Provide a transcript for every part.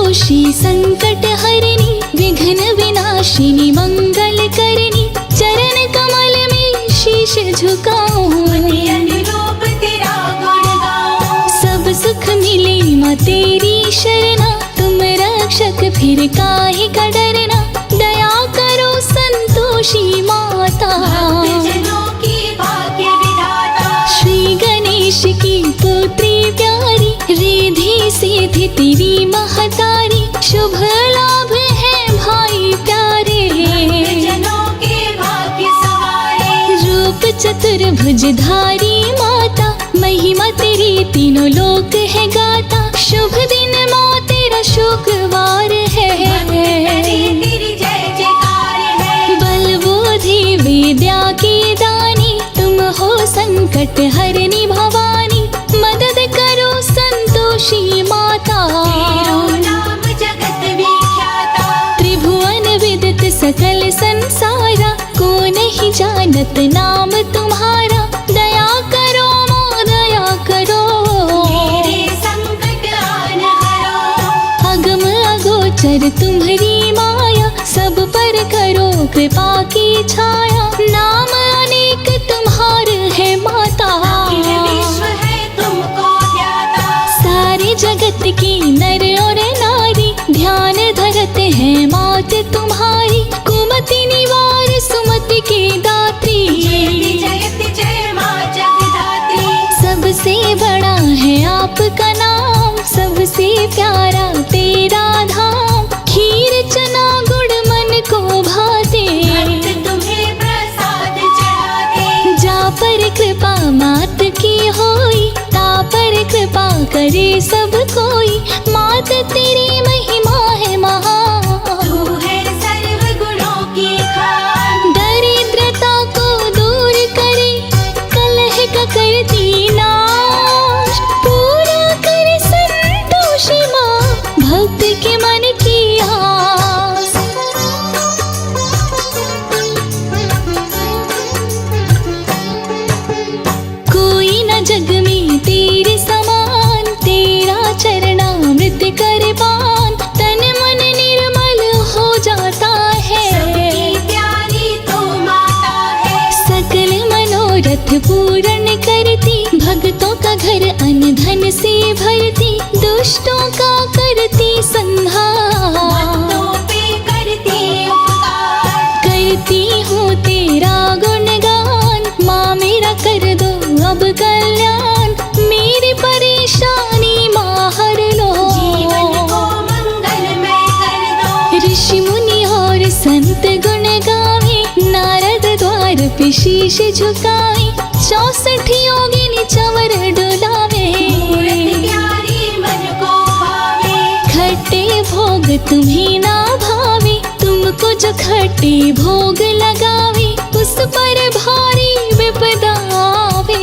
संतोषी संकट हरिणी विघ्न विनाशिनी मंगल करनी चरण कमल में शीश झुकाऊं अनुरूप तेरा गुण गाऊं। सब सुख मिले माँ तेरी शरणा तुम रक्षक फिर काहे का डरना दया करो संतोषी माता भक्तजनों की भाग्य विधाता। श्री गणेश की पुत्री प्यारी रिद्धि सिद्धि तेरी महतारी शुभ लाभ है भाई प्यारे भक्तजनों के भाग्य सवारे। रूप चतुर्भुजधारी माता महिमा तेरी तीनों लोक है गाता शुभ दिन माँ तेरा शुक्रवार है तेरी जय जयकार है। बल बुद्धि विद्या की दानी तुम हो संकट हरनी भवानी मदद करो संतोषी माता तेरो नाम जगत विख्याता। त्रिभुवन विदित सकल संसारा को नहीं जानत नाम तुम्हारा दया करो माँ दया करो मेरे संकट आन हरो। अगम अगोचर तुम्हारी माया सब पर करो कृपा की छाया नाम अनेक तुम्हार है माता अखिल विश्व है तुमको ध्याता। सारे जगत की नर और नारी ध्यान धरते हैं मात तुम्हारी कुमति निवार सुमति के दात्री जयति जयति जय माँ जगदात्री। सबसे बड़ा है आपका नाम सबसे प्यारा तेरा धाम खीर चना गुड़ मन को भाते भक्त तुम्हें प्रसाद चढ़ाते। जा पर कृपा मात की होई ता पर कृपा करे सब कोई मात तेरी महिमा है महान तू है सर्व गुणों की खान। दरिद्रता को दूर करे कलह का करती नाश पूरा करे संतोषी माँ भक्त के मन की आस कोई न जग में तेरे समान तेरा चरणामृत कर पान तन मन निर्मल हो जाता है सबकी प्यारी तू माता है। सकल मनोरथ पूर्ण करती भक्तों का घर अन्न धन से भरती दुष्टों का करती संहार भक्तों पे करती उपकार। करती हूँ तेरा गुणगान माँ मेरा कर दो अब कल्याण मेरी परेशानी माँ हर लो जीवन को मंगलमय कर दो। ऋषि मुनि और संत गुण गावे नारद द्वार पे शीश झुकाए 64 योगिनी चवर डुलावे मूरत प्यारी मन को भावे। खट्टे भोग तुम्हें ना भावे तुमको जो खट्टे भोग लगावे उस पर भारी विपदा आवे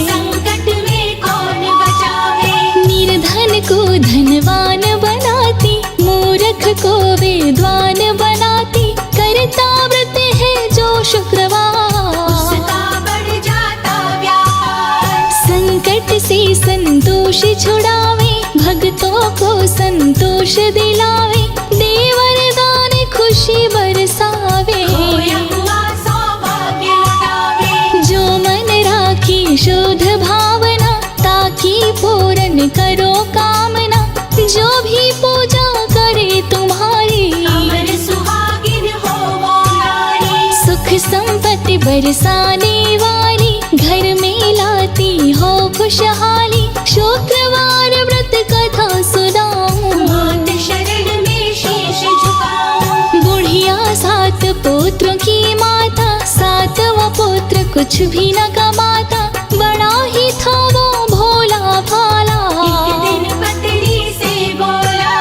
संकट में कौन बचावे। निर्धन को धनवान बनाती मूर्ख को विद्वान बनाती करता व्रत है जो शुक्रवार उसका बढ़ जाता व्यापार। संकट से संतोष छुड़ावे भक्तों को संतोष दिलावे दे वरदान खुशी बरसावे खोया हुआ सौभाग्य लौटावे। जो मन राखी शुद्ध भावना ताकि पूर्ण करो कामना जो भी पूजा करे तुम्हारी अमर सुहागिन हो वो नारी। सुख संपत्ति बरसाने वाली घर में लाती हो खुशहाली शुक्रवार व्रत कथा सुनाऊं मात शरण में शीश झुकाऊं। बुढ़िया 7 पुत्रों की माता 7वां पुत्र कुछ भी न कमाता बड़ा ही था वो भोला भाला एक दिन पत्नी से बोला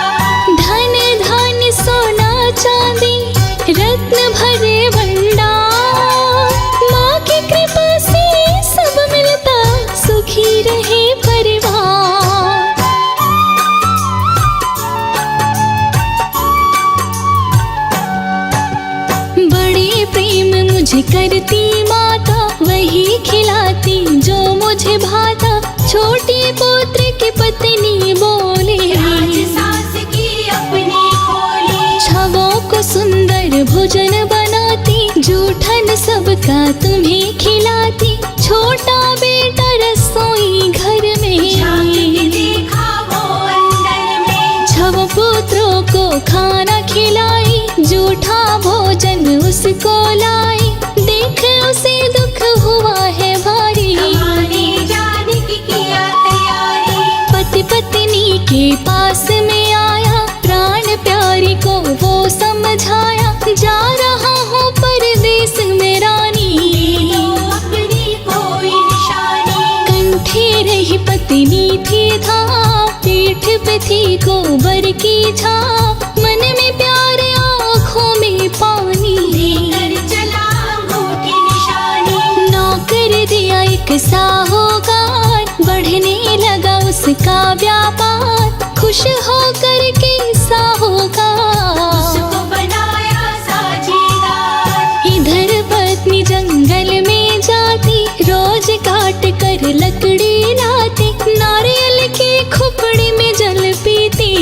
धन धन सोना चांदी रत्न भरे भंडार माँ की कृपा से सब मिलता सुखी रहे परिवार बड़े प्रेम मुझे करती माता वही खिलाती जो मुझे भाता छोटी पुत्र की पत्नी बोले राज सास की अपनी सबका तुम्हें खिलाती, छोटा बेटा रसोई घर झांक के में। देखा वो अंदर में, छव पुत्रों को खाना खिलाई, जूठा भोजन उसको लाई, देख उसे दुख हुआ है भारी। कमाने जाने की किया तैयारी, पति पत्नी के पास में आया, प्राण प्यारी को वो समझाया, जा रहा हूँ परदेस में रानी। तो अपनी कोई निशानी, कंठे रही पत्नी थी था, पीठ पे थी गोबर की छाप, मन में प्यार आँखों में पानी। लेकर चला अंगूठी निशानी, नौकर दिया एक साहूकार, बढ़ने लगा उसका व्यापार, खुश होकर के साहूकार उसको बनाया साझेदार। इधर पत्नी जंगल में जाती, रोज काट कर लकड़ी लाती, नारियल की खुपड़ी में जल पीती।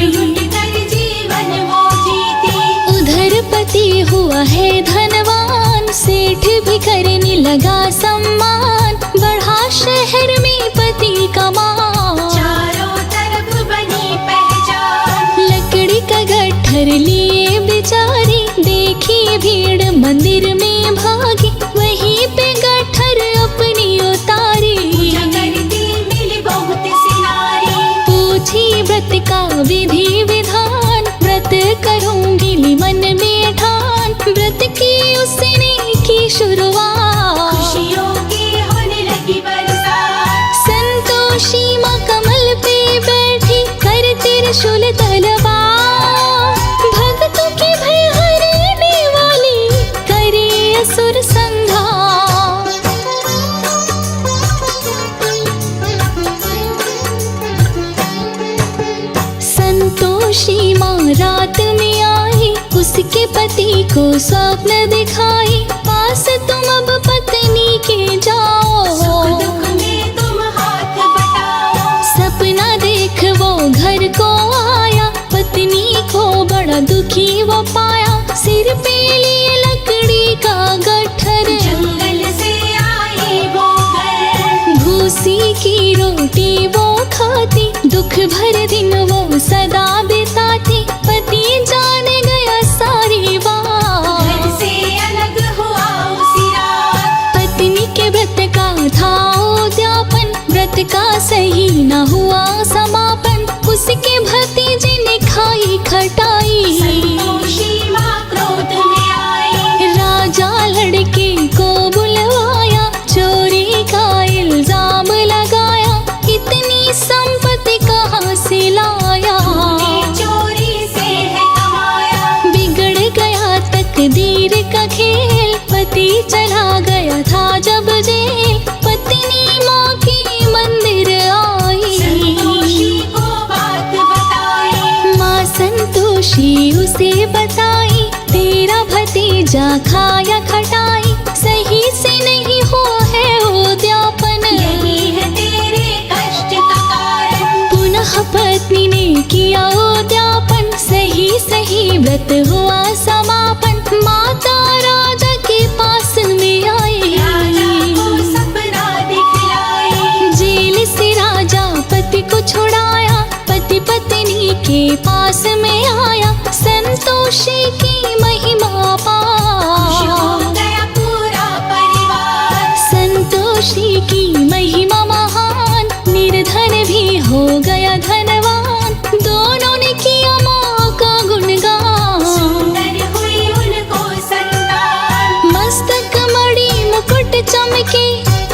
घुट कर जीवन वो जीती, उधर पति हुआ है धनवान, सेठ भी करने लगा सम्मान, बढ़ा शहर में पति का मान। चारों तरफ बनी पहचान, लकड़ी का गट्ठर लिए बेचारी, देखी भीड़ मंदिर में भागी, वहीं पे गट्ठर अपनी उतारी। पूजा करती मिली बहुत सी नारी, पूछी व्रत का विधि विधान, व्रत करूंगी मन में ठान, व्रत की उसने की शुरुआत। खुशियों की होने लगी बरसात। संतोषी माँ कमल पे बैठी, कर त्रिशूल तलवार, भक्तों की भय हरने वाली, करे असुर संहार। संतोषी माँ रात में आई, उसके पति को स्वप्न दिखाई, पास तुम अब पत्नी के जाओ। सुख दुख में तुम हाथ बटाओ, सपना देख वो घर को आया, पत्नी को बड़ा दुखी वो पाया, सिर पे लिए लकड़ी का गट्ठर, जंगल से आई वो घर। भूसी की रोटी वो खाती, दुख भर दिन वो सदा बिताती, पति जान गया सारी बात। घर से अलग हुआ उसी रात, पत्नी के व्रत का था उद्यापन, व्रत का सही न हुआ समापन, उसके भतीजे ने खाई खटाई। संतोषी माँ क्रोध में आई, राजा लड़के को बुलवाया, चोरी का इल्जाम लगाया, इतनी संपत्ति कहाँ से लाया। ये चोरी से है कमाया, बिगड़ गया तकदीर का खेल, पति चला गया था जब जेल, पत्नी माँ की मंदिर आई। संतोषी को बात बताई, माँ संतोषी उसे बताई, तेरा भतीजा खाया खटाई, सही से नहीं हुआ है उद्यापन। यही है तेरे कष्ट का कारण। पुनः पत्नी ने किया उद्यापन, सही सही व्रत हुआ समापन, माता राजा के पास में राजा को आई। सपना दिखलाई, जेल से राजा पति को छुड़ाया, पति पत्नी के पास में आया, संतोषी की महिमा खुश हो पा। गया पूरा परिवार। संतोषी की महिमा महान, निर्धन भी हो गया धनवान, दोनों ने किया माँ का गुणगान। सुंदर हुई उनको संतान, मस्तक मणि मुकुट चमके,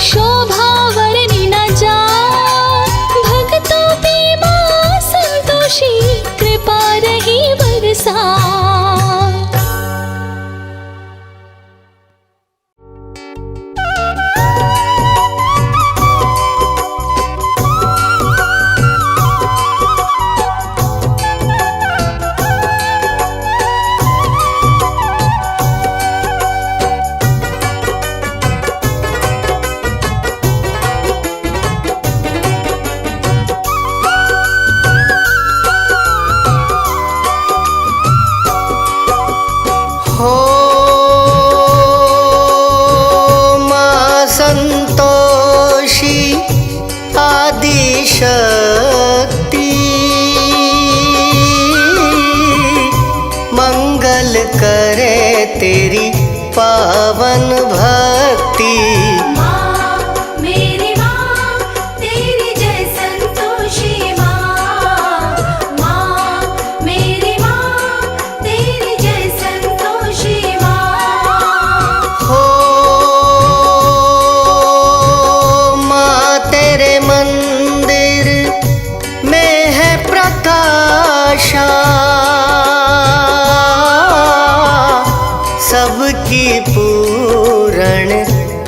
शोभा वर्णि न जाए, भक्तों पे माँ संतोषी कृपा रही बरसा। शक्ति, मंगल करे तेरी पावन भक्ति। माँ मेरी माँ तेरी जय संतोषी माँ, माँ मेरी माँ तेरी जय संतोषी माँ। हो माँ तेरे मंदिर में है प्रकाशा, सबकी पूर्ण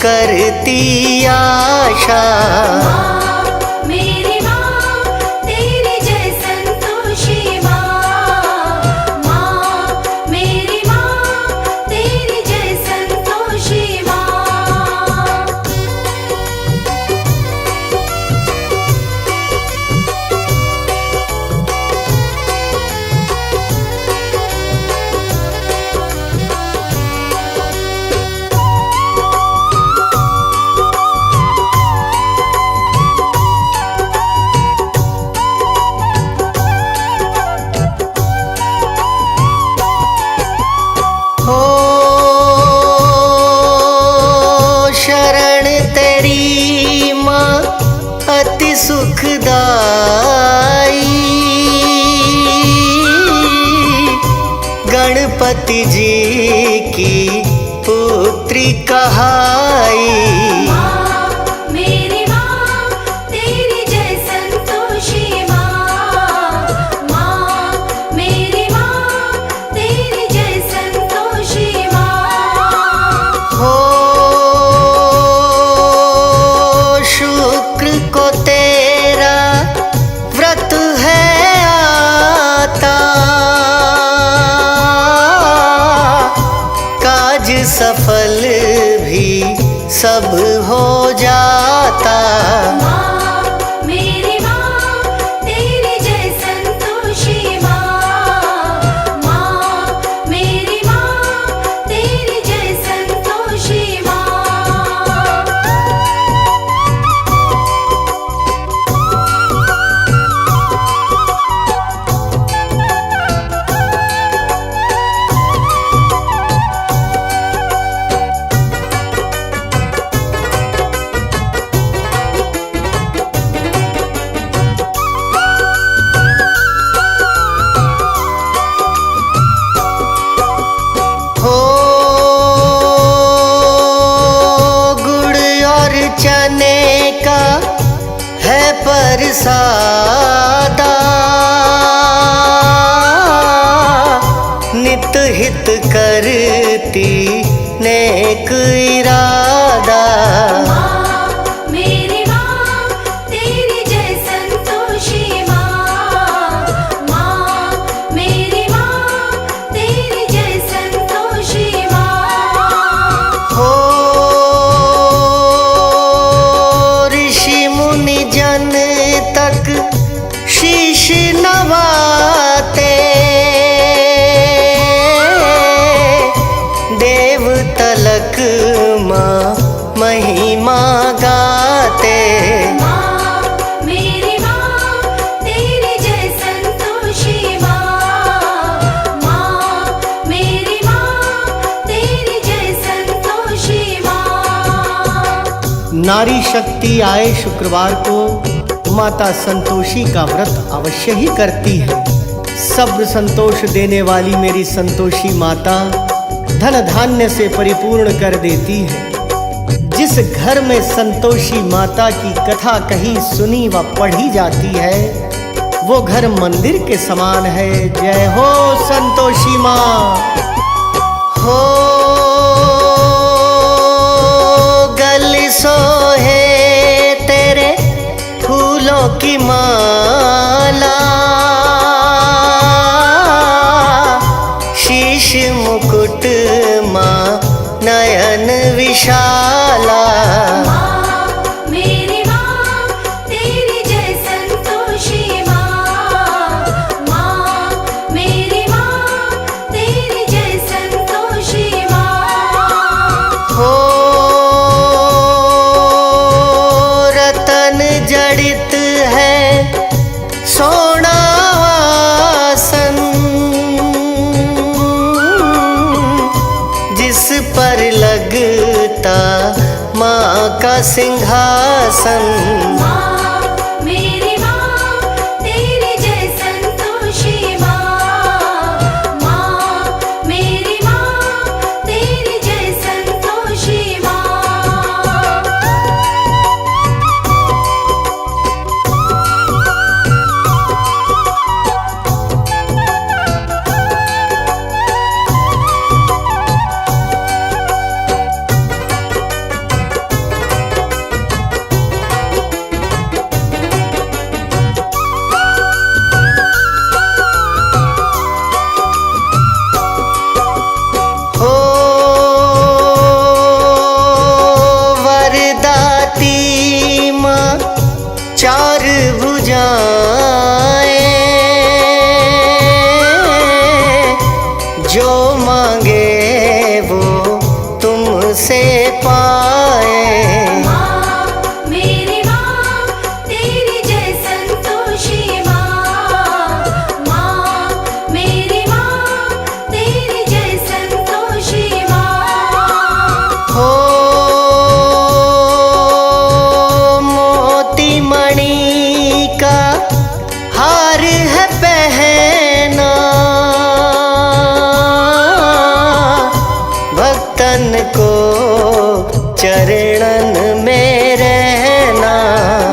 करती आशा। माँ मेरी माँ तेरी जय संतोषी माँ, माँ मेरी माँ तेरी जय संतोषी माँ। हो शरण तेरी माँ अति सुखदाई, गणपति जी की पुत्री कहाई। माँ मेरी माँ तेरी जय संतोषी माँ, माँ मेरी माँ तेरी जय संतोषी माँ। हो शुक्र को तेरा व्रत है आता, काज सफल भी सब हो जाता। माँ मेरी माँ तेरी जय संतोषी माँ, माँ मेरी माँ तेरी जय संतोषी माँ। हो गुड़ और चने का है परसादा, नित हित करती नेक इरादा। माँ मेरी माँ तेरी जय संतोषी माँ, माँ मेरी माँ तेरी जय संतोषी माँ। हो ऋषि मुनि जन तक शीश नवाते, देव तलक माँ महिमा गाते। माँ मेरी माँ तेरी जय संतोषी माँ, माँ मेरी माँ तेरी जय संतोषी माँ। नारी शक्ति आए शुक्रवार को माता संतोषी का व्रत अवश्य ही करती है। सब्र संतोष देने वाली मेरी संतोषी माता धन धान्य से परिपूर्ण कर देती है। जिस घर में संतोषी माता की कथा कहीं सुनी व पढ़ी जाती है, वो घर मंदिर के समान है। जय हो संतोषी माँ। हो गल सोहे तेरे फूलों की माला, शीश मुकुट माँ नयन विशाला। माँ मेरी माँ तेरी जय संतोषी माँ, माँ मेरी माँ तेरी जय संतोषी माँ। हो रतन जड़ित है सोना आसन जिस पर लगता माँ का सिंहासन। माँ मेरी माँ तेरी जय संतोषी माँ। माँ मेरी माँ तेरी जय संतोषी माँ। ओ वरदाती माँ चार भुजाएं, जो मांगे वो तुमसे पाए। माँ मेरी माँ तेरी जय संतोषी माँ। माँ मेरी माँ तेरी जय संतोषी माँ। हो मोती मणि का हार है पहना, भक्तन को चरणन में रहना।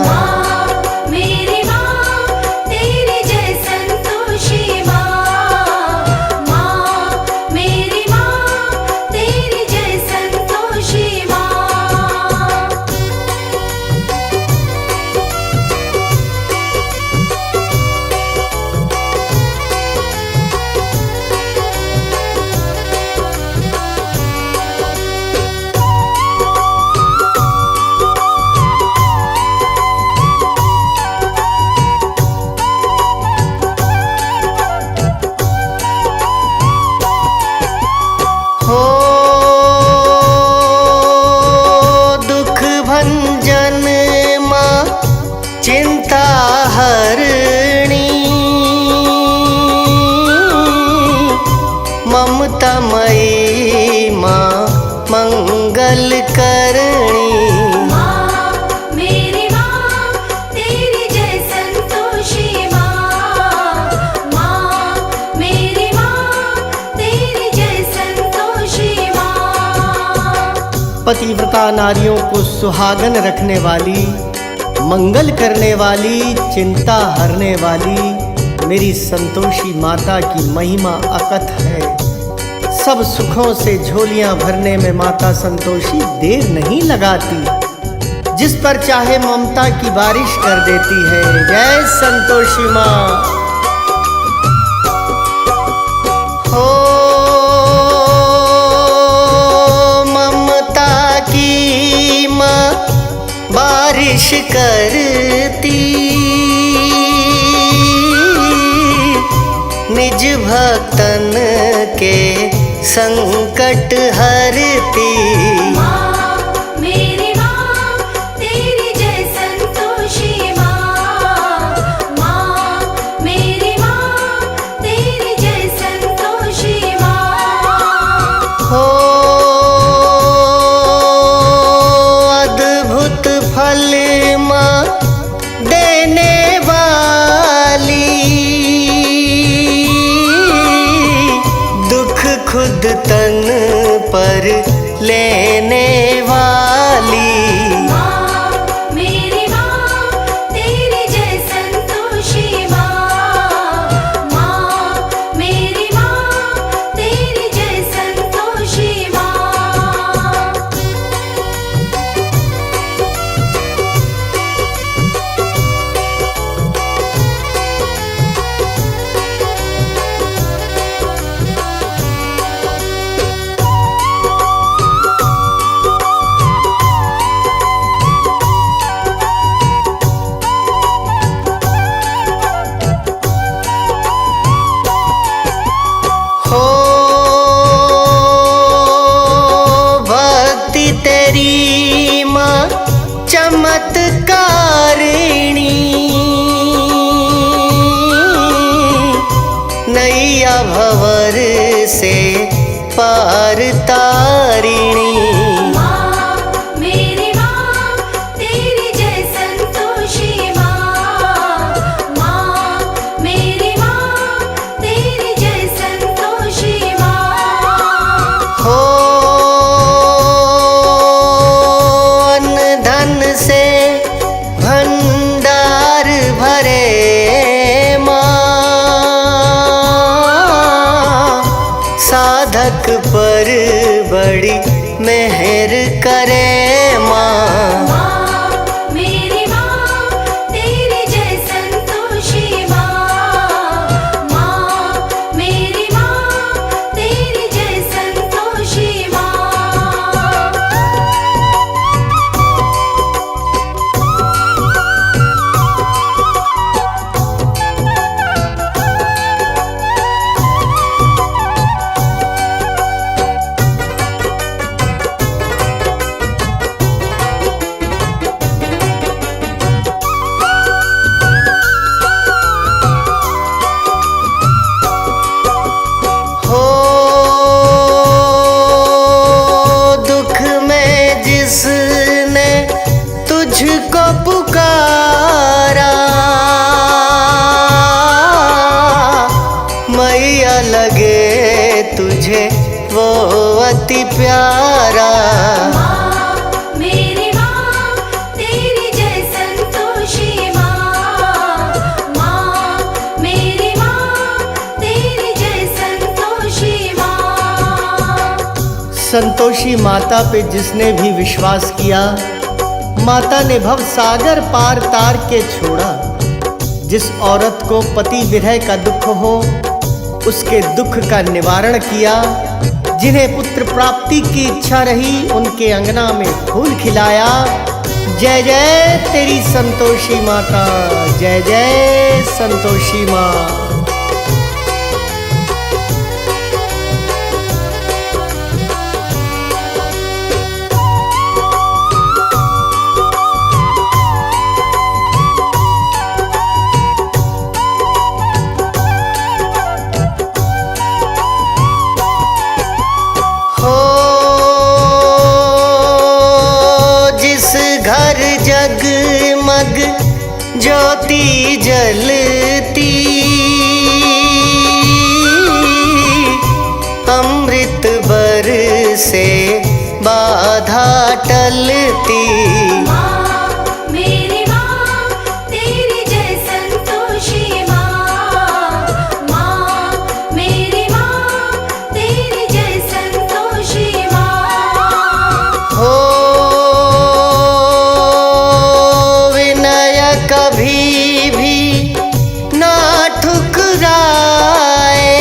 माँ मेरी माँ तेरी जय संतोषी माँ। माँ मेरी माँ तेरी जय संतोषी माँ। हो दुख भंजन माँ चिंता हरणी, ममतामयी माँ मंगल करणी। माँ मेरी माँ तेरी जय संतोषी माँ। माँ मेरी माँ तेरी जय संतोषी माँ। पतिव्रता नारियों को सुहागन रखने वाली, मंगल करने वाली, चिंता हरने वाली मेरी संतोषी माता की महिमा अकथ है। सब सुखों से झोलियां भरने में माता संतोषी देर नहीं लगाती, जिस पर चाहे ममता की बारिश कर देती है। जय संतोषी माँ। हो ममता की माँ बारिश करती, निज भक्तन के संकट हरती। माँ मेरी माँ तेरी जय संतोषी माँ। माँ मेरी माँ तेरी जय संतोषी माँ। हो अद्भुत फल माँ देने वाली, दुख खुद तन पर लेने वाली। माँ मेरी माँ तेरी जय संतोषी माँ। माँ मेरी माँ तेरी जय संतोषी माँ। भंवर से पार तारिणी। माँ मेरी माँ तेरी जय संतोषी माँ। माँ मेरी माँ तेरी जय संतोषी माँ। हो अन्न धन से भंडार भरे माँ, साधक पर बड़ी मेहर करे माँ। माँ मेरी माँ तेरी जय संतोषी माँ। माँ मेरी माँ तेरी जय संतोषी माँ। हो दुख में जिसने तुझको पुकारा, मैया लगे तुझे वो अति प्यारा। माँ मेरी माँ तेरी जय संतोषी माँ। माँ मेरी माँ तेरी जय संतोषी माँ। संतोषी माता पे जिसने भी विश्वास किया, माता ने भव सागर पार तार के छोड़ा। जिस औरत को पति विरह का दुख हो, उसके दुख का निवारण किया। जिन्हें पुत्र प्राप्ति की इच्छा रही, उनके अंगना में फूल खिलाया। जय जय तेरी संतोषी माता, जय जय संतोषी माँ। हो जिस घर जगमग ज्योति जलती, अमृत बरसे बाधा टलती। माँ मेरी माँ तेरी जय संतोषी माँ। माँ मेरी माँ तेरी जय संतोषी माँ। हो विनय कभी भी ना ठुकराए,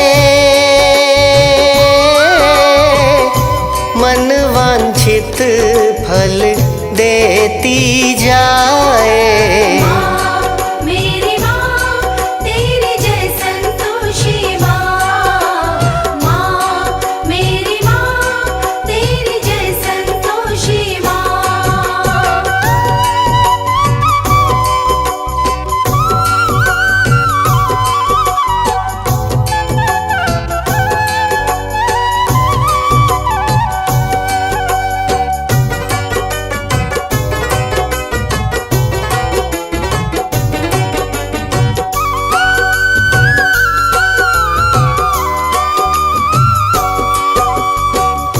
मन वांछित फल देती जाए। माँ मेरी माँ तेरी जय संतोषी माँ। माँ मेरी माँ तेरी जय संतोषी माँ।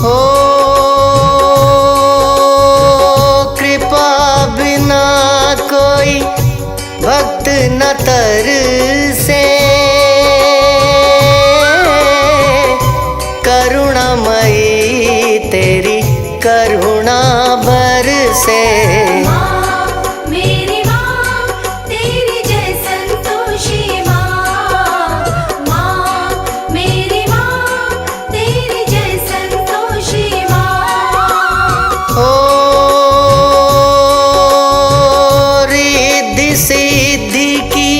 हो कृपा बिना कोई भक्त न तरसे, करुणामयी तेरी करुणा बरसे। माँ मेरी माँ तेरी जय संतोषी माँ। माँ मेरी माँ तेरी जय संतोषी माँ। हो रिद्धि सिद्धि की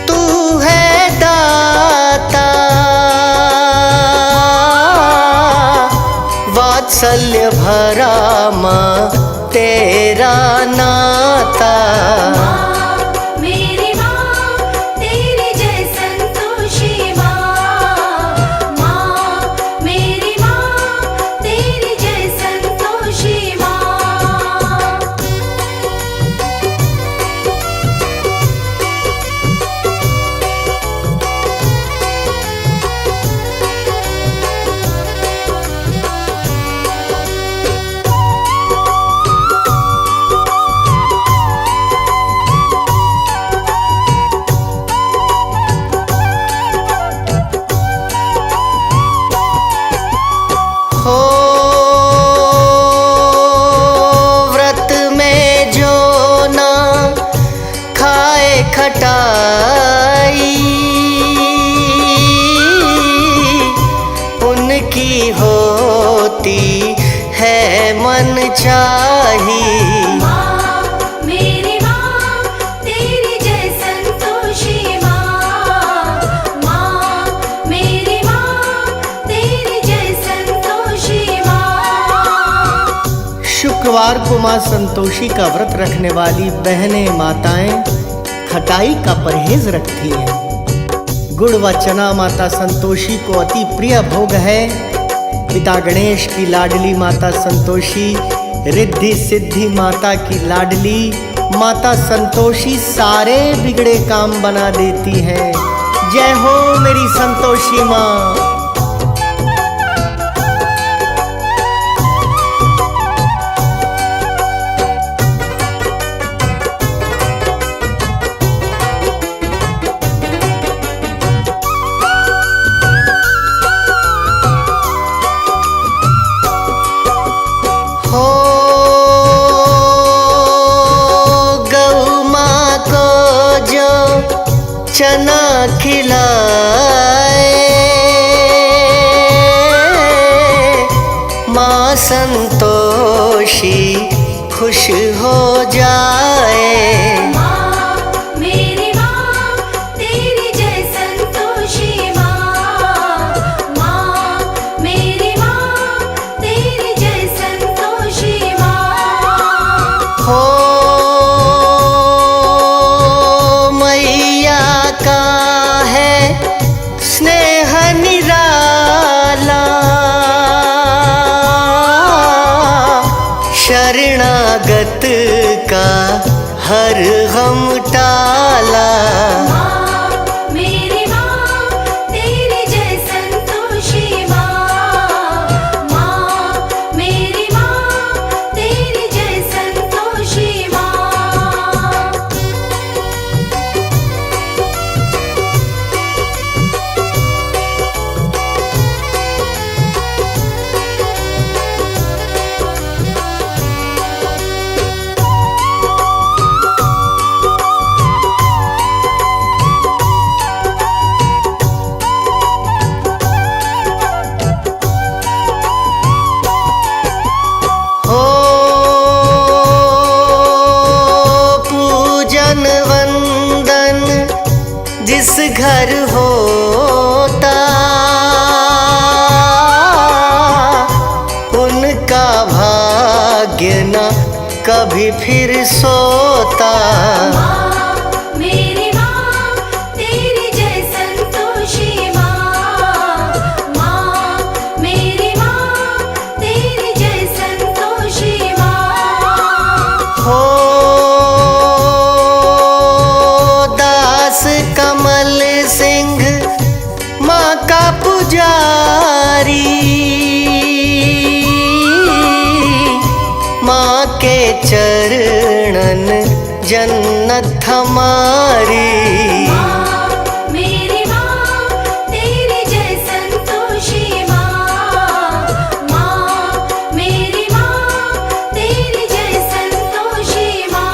तू है दाता, वात्सल्य भरा माँ तेरा नाता। माँ, मेरी माँ, तेरी जय संतोषी माँ। चाही। माँ मेरी माँ तेरी जय संतोषी माँ। माँ मेरी माँ तेरी जय संतोषी माँ। शुक्रवार को माँ संतोषी का व्रत रखने वाली बहनें माताएं खटाई का परहेज रखती हैं। गुड़ व चना माता संतोषी को अति प्रिय भोग है। पिता गणेश की लाडली माता संतोषी रिद्धि सिद्धि माता की लाडली माता संतोषी सारे बिगड़े काम बना देती हैं। जय हो मेरी संतोषी माँ। चना खिलाए माँ संतोषी खुश हो जाए। माँ मेरी माँ तेरी जय संतोषी माँ। माँ मेरी माँ तेरी जय संतोषी माँ। हो का है स्नेह निराला शरणागत का हर गम टाला। माँ मेरी माँ तेरी जय संतोषी माँ। माँ मेरी माँ तेरी जय संतोषी माँ। जिस घर होता उनका भाग्य न कभी फिर सोता। माँ मेरी माँ तेरी जय संतोषी माँ। माँ मेरी माँ तेरी जय संतोषी माँ। हो कमल सिंह माँ का पुजारी माँ के चरणन जन्नत हमारी। माँ मेरी माँ तेरी जय संतोषी माँ। माँ मेरी माँ तेरी जय संतोषी माँ।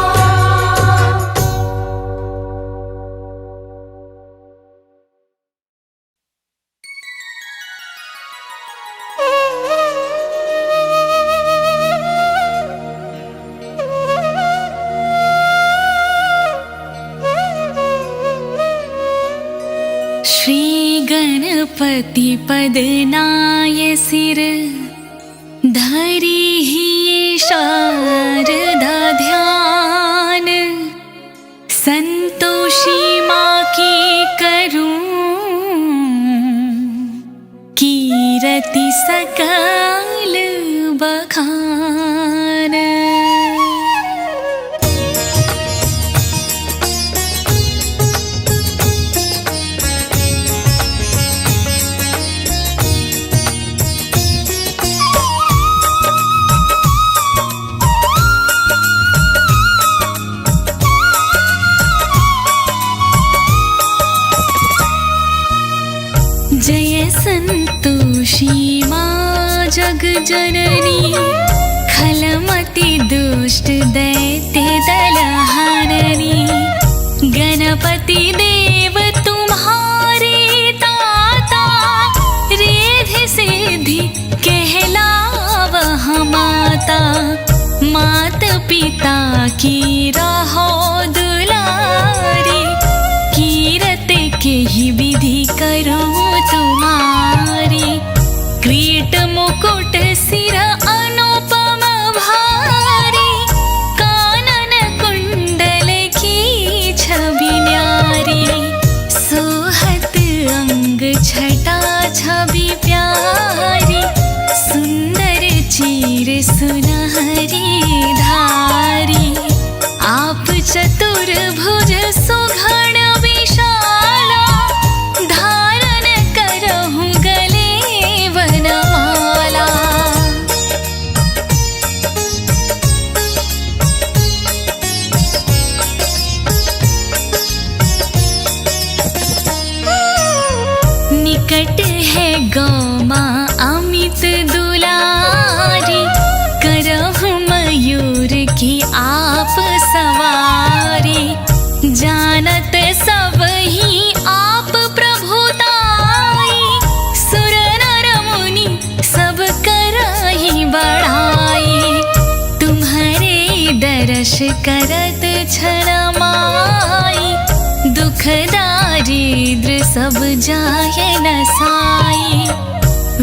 श्री गणपति पदनाय सिर धरी ही शारदा ध्यान। संतोषी माँ की करूं कीरति सकल बखान। जय संतोषी माँ जग जननी खलमति दुष्ट दैत्य दलहाननी। गणपति देव तुम्हारे ताता रिद्धि सिद्धि कहलावह माता। पिता की रहो दुलारी, कीरत के ही विधि करूँ तुम्हारी। क्रीट मुकुट सिर अनुपम भारी, कानन कुंडल की छवि न्यारी। सोहत अंग छटा छवि प्यारी, सुंदर चीर सुनहरी धारी। आप चतुर्भुज सुघड़ विशाला, धारण करहु गले वनमाला। निकट है गौ माँ अमित दुलारी, करहु मयूर की आप सवारी। जानत सब ही आप प्रभुताई, सुर नर मुनि सब करहि बढ़ाई। तुम्हारे दर्श करत क्षण माई, दुख दारिद्र सब जाए नसाई।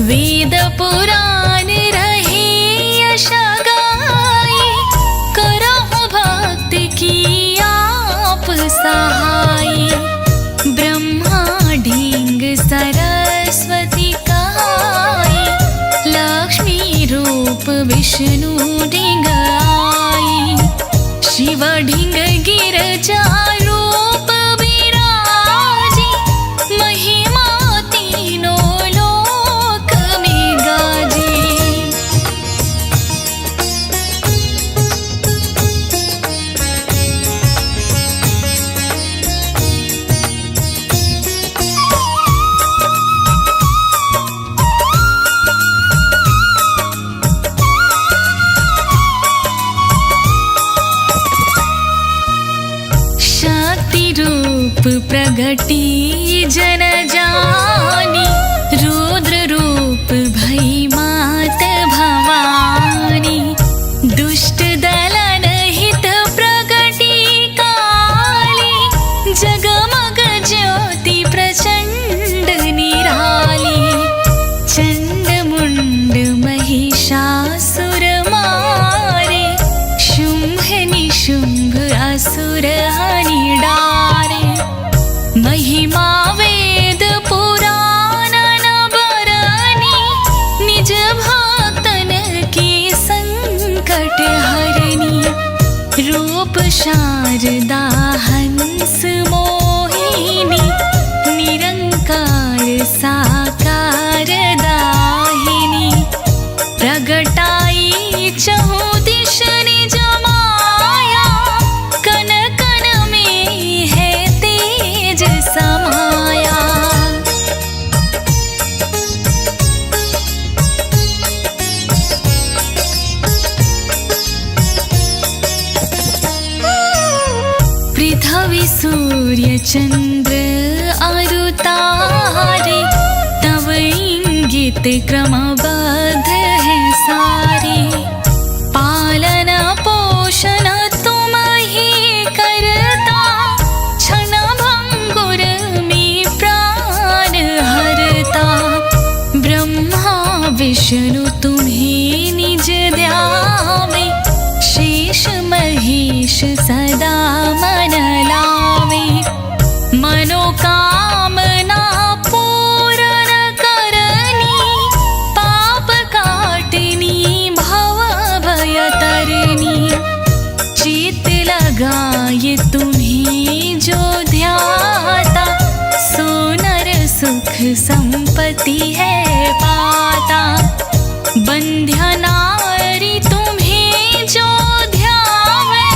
वेद पुराण रहे यश गाई, करहु भक्त की आप सहाई। ब्रह्मा ढींग सरस्वती कहाई, लक्ष्मी रूप विष्णु ढींग आई। शिव ढींग गिरजा रूप विराजी, महिमा तीनों लोक में गाजी। शक्ति रूप प्रगटी जन जानी, रुद्र रूप भई मात भवानी। दुष्ट दलन हित प्रगटी काली, जगमग ज्योति प्रचंड निराली। चंड मुंड महिषासुर मारे, शुंभ निशुंभ असुर हनि डारे। महिमा वेद पुराण न बरनी, निज भक्तन की संकट हरनी। रूप शारदा हंस मोहिनी, निरंकार साकार दाहिनी। प्रगटाई चहु दिश निज माया, कन कन में है तेज समाया। पृथ्वी सूर्य चंद्र अरु तारे, तव इंगित क्रमबद्ध है सारे। पालन पोषण तुम ही करता, क्षण भंगुर में प्राण हरता। ब्रह्मा विष्णु तुम्हें निज ध्यावे, शेष महेश सदा मन लावे। मनोकामना पूर्ण करनी, पाप काटनी भव भय तरनी। चित लगाए तुम्हें जो ध्याता, सोनर सुख संपत्ति है पाता। बंध्या नारी तुम्हें जो ध्यावे,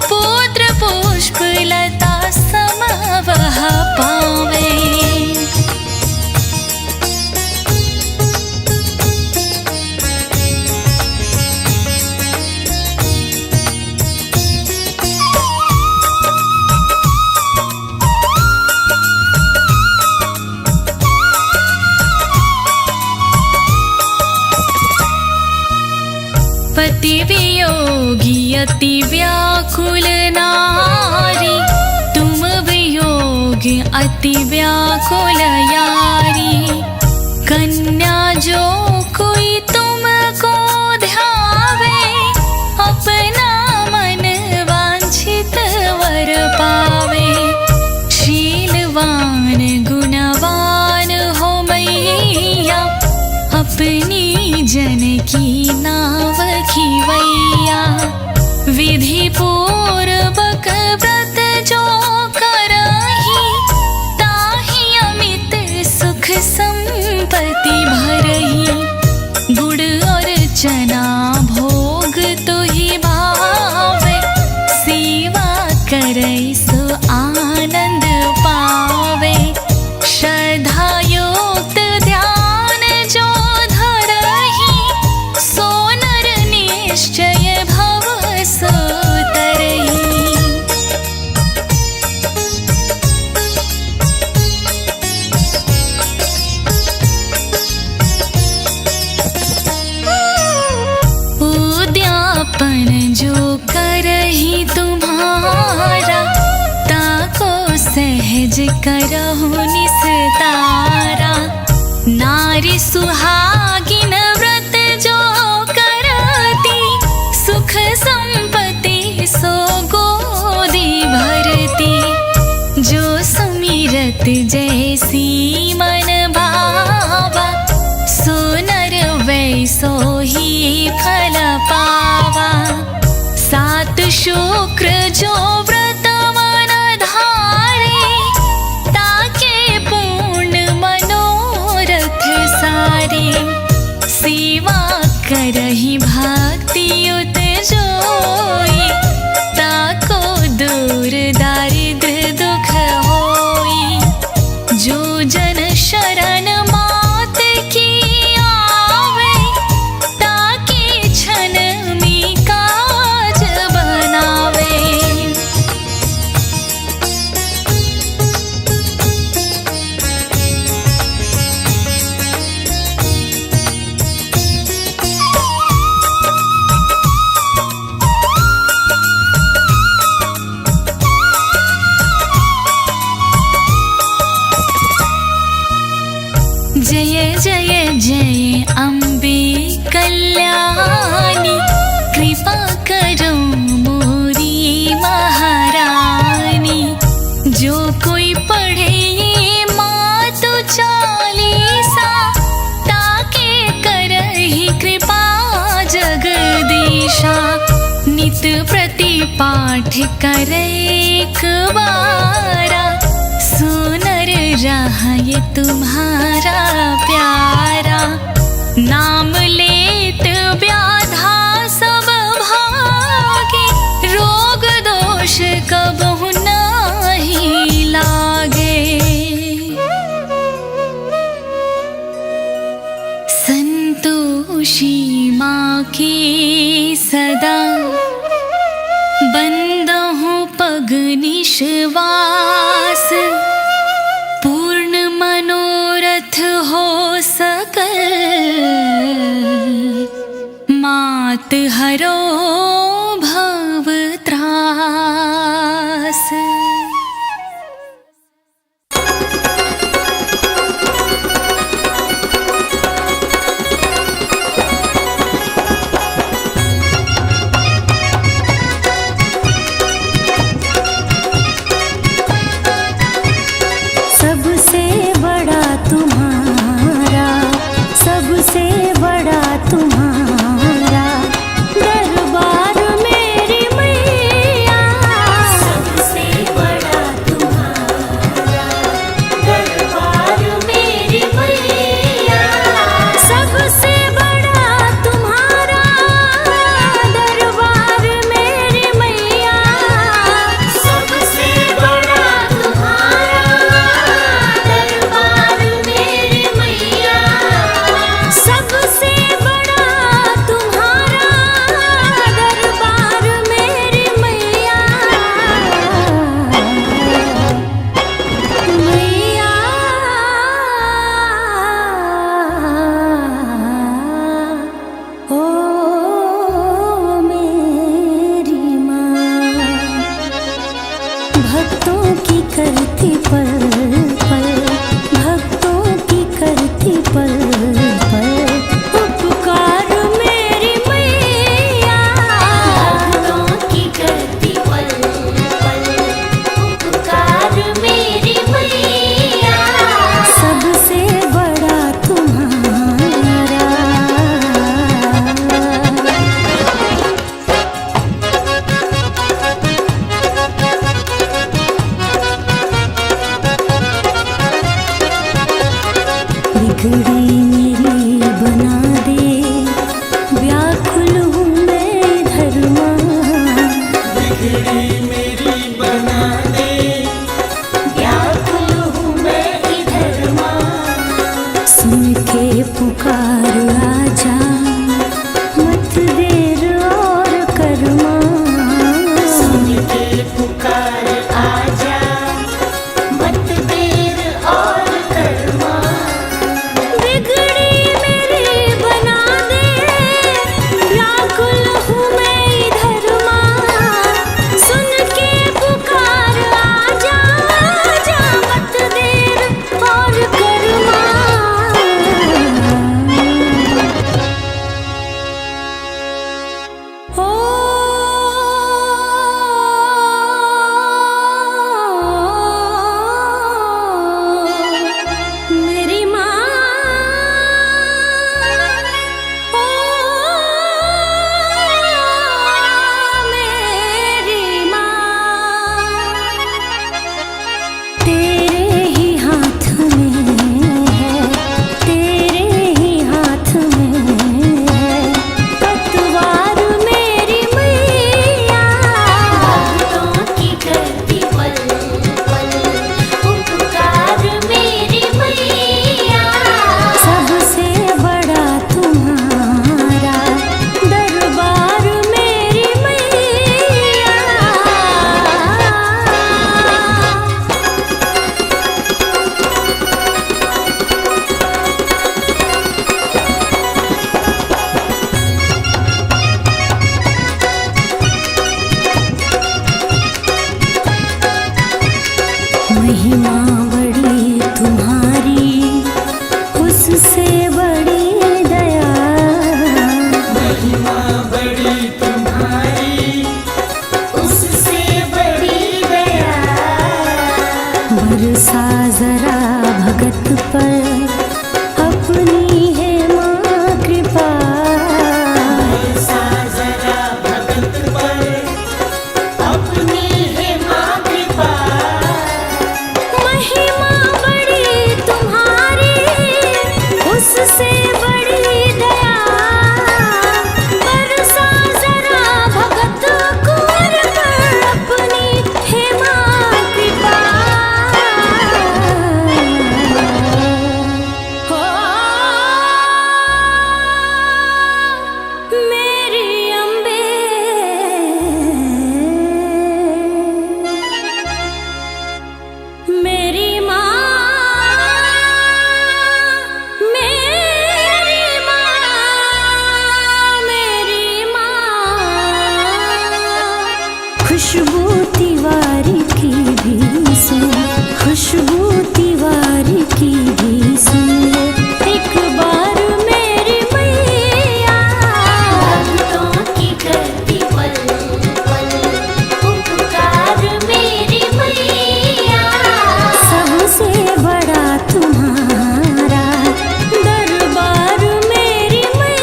पुत्र पुष्प लता सम वह पावे। पति वियोगी अति व्याकुल नारी, तुम वियोग अति व्याकुल यारी। कन्या जो कोई तुमको ध्यावे, अपना मन वांछित वर पावे। शीलवान गुणवान हो मैया, अपनी जन की नाव खिवैया। विधि पूर्वक व्रत जो करही, ताहि अमित सुख संपत्ति भरही। गुड़ और चना भोग तो ही भावे, सेवा करै सो आनंद पावे। श्रद्धा युक्त ध्यान जो धरही, सो नर निश्चय भव सो तरही। उद्यापन जो करही तुम्हारा, ताको सहज करहु निस्तारा। नारी सुहागिन व्रत जो करती, सुख संपत्ति सो गोदी भरती। जो सुमिरत जैसी मन भावा, सो नर वैसो ही फल पावा। सात शुक्र जो व्रत मन धारे, ताके पूर्ण मनोरथ सारे। सेवा करही भक्ति युत जोई, ताको दूर दारिद्र दुख होई। जो जन शरण मात की आवे, ताके क्षण में काज बनावे। जय जय जय अम्बे कल्याणी, कृपा करो मोरी महारानी। जो कोई पढ़े ये मातु चालीसा, ताके करही कृपा जगदीशा। नित प्रति पाठ करे एक बारा, सुनर रहे तुम्हारा प्यारा। नाम लेत व्याधा सब भागे, रोग दोष कबहु नाही लागे। संतोषी माँ के सदा, बंदहु पग निश्वास। पूर्ण मनोरथ हो सकल, मात हरो भव त्रास। सबसे बड़ा तुम्हारा दरबार महिमा बड़ी तुम्हारी, उससे बड़ी दया। महिमा बड़ी तुम्हारी, उससे बड़ी दया। बरसा जरा भगत पर अपनी है माँ कृपा। बरसा जरा भगत पर अपनी है माँ कृपा। महिमा बड़ी तुम्हारी, उससे बड़ी दया। बरसा जरा भगत कुंवर पर अपनी है माँ कृपा। हो मेरी अम्बे, मेरी माँ, मेरी माँ, मेरी माँ। खुशबू तिवारी की भी सुन, खुशबू तिवारी की भी सुन ले एक बार मेरी मैया। भक्तों की करती पल पल उपकार मेरी मैया। सबसे बड़ा तुम्हारा दरबार मेरी मैया।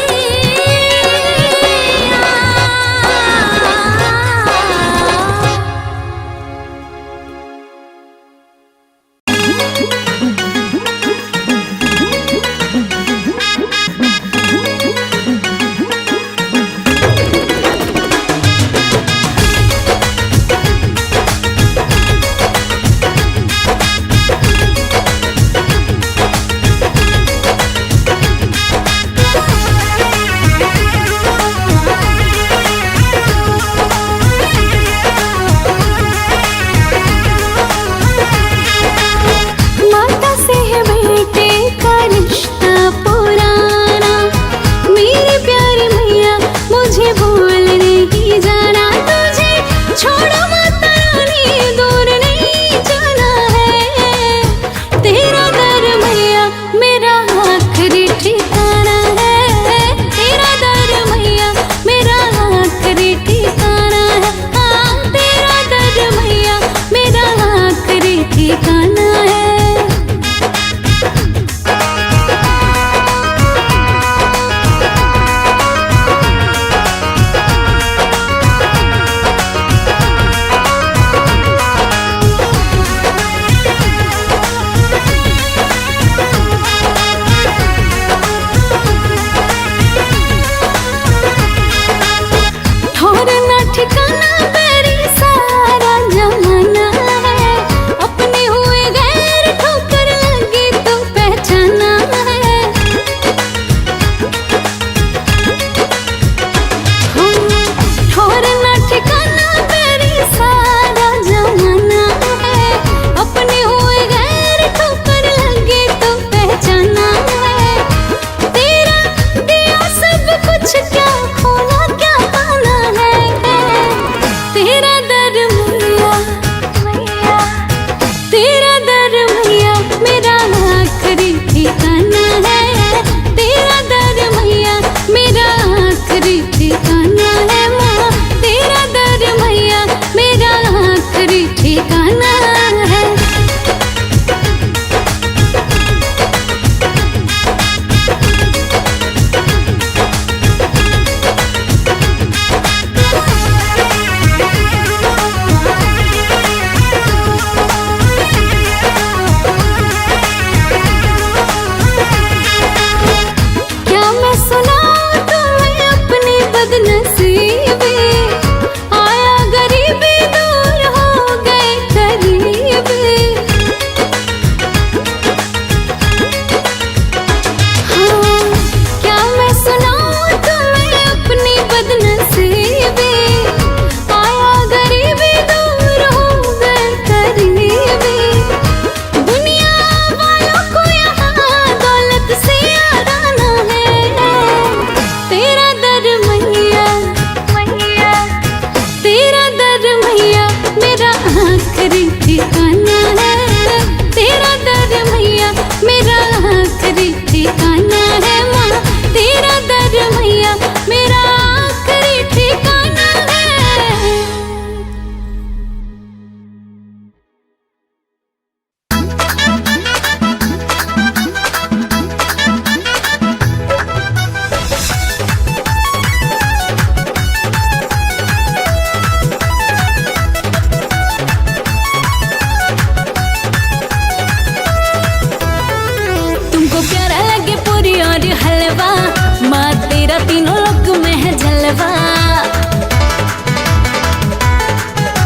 जलवा, माँ तेरा तीनों लोक में है जलवा।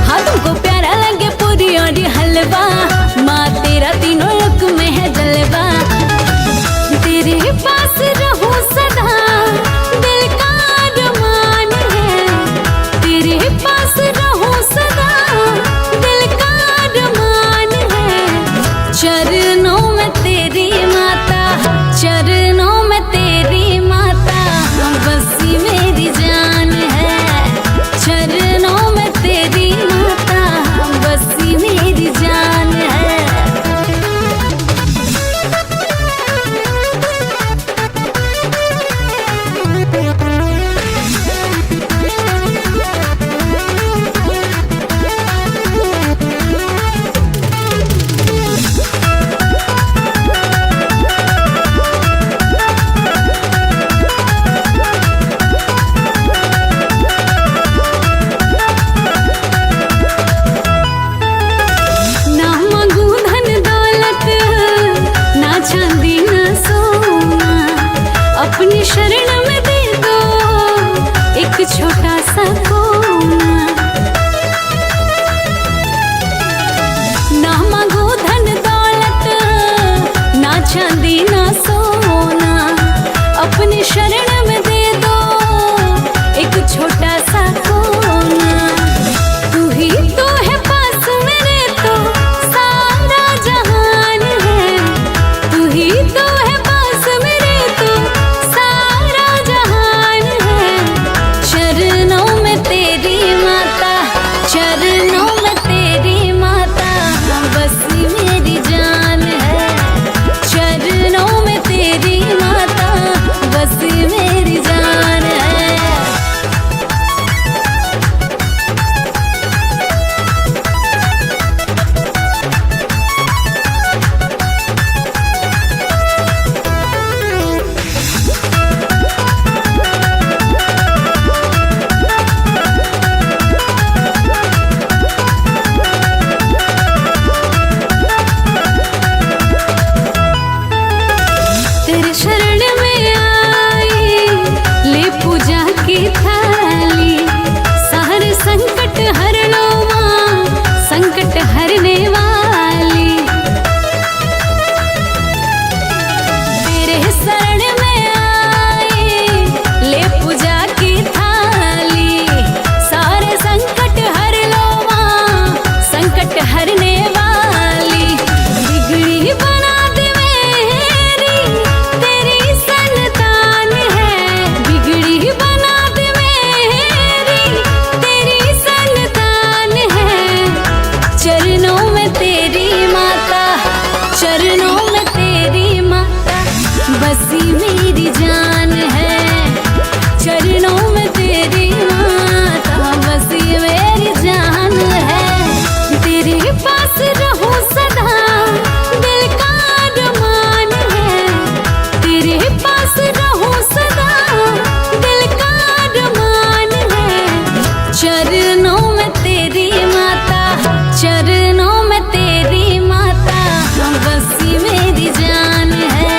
हाँ तुमको प्यारा लगे पूरी और हलवा, माँ तेरा तीनों लोक में है जलवा। तेरे पास रहूं सदा दिल का अरमान है, तेरे पास रहूं सदा दिल का अरमान है। चरणों में तेरी माता, चरणों में तेरी माता बसी मेरी जान है। चरणों में तेरी माता बसी मेरी जान है। ना मांगू धन दौलत, ना चांदी ना सोना, अपनी शरण में दे दो एक छोटा सा कोना। ना मांगो धन दौलत, ना चांदी ना सोना, अपनी शरण में दे दो एक छोटा सा कोना। तू ही तो है पास मेरे तो सारा जहान है, तू ही तो है पास मेरे तो सारा जहान है। चरणों में तेरी माता, चरणों में तेरी माता बसी मेरी जान है। चरणों में तेरी माता बसी मेरी जान है। तेरे शरण में आई ले पूजा की थाली, सारे संकट हर लो माँ संकट हरने वाली। तेरे शरण में आई ले पूजा की थाली, सारे संकट हर लो माँ संकट हरने वाली। बिगड़ी बना दे मेरी तेरी संतान है, बिगड़ी बना दे मेरी तेरी संतान है। चरणों में तेरी माता, चरणों में तेरी माता बसी मेरी जान है। चरणों में तेरी माता बसी मेरी जान है। तेरे पास रहूं सदा दिल का अरमान है, तेरे पास रहूं सदा दिल का अरमान है। चरणों में तेरी माता, चरणों में तेरी माता बसी मेरी जान है।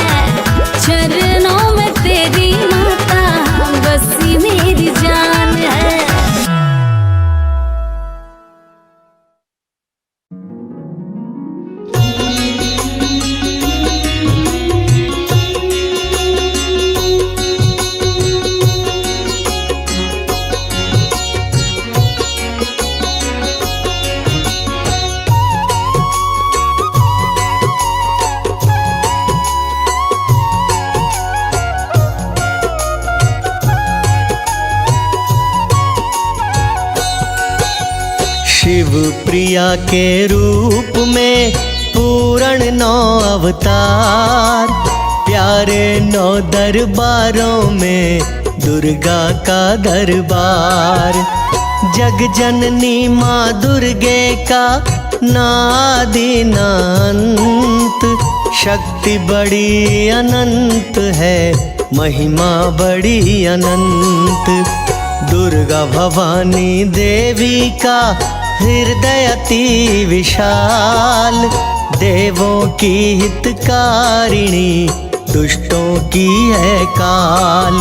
चरणों में तेरी माता बसी मेरी जान है। शिव प्रिया के रूप में पूर्ण 9 अवतार, प्यारे 9 दरबारों में दुर्गा का दरबार। जग जननी माँ दुर्गे का नादि ना अंत, शक्ति बड़ी अनंत है, महिमा बड़ी अनंत। दुर्गा भवानी देवी का हृदय अति विशाल, देवों की हितकारिणी दुष्टों की है काल।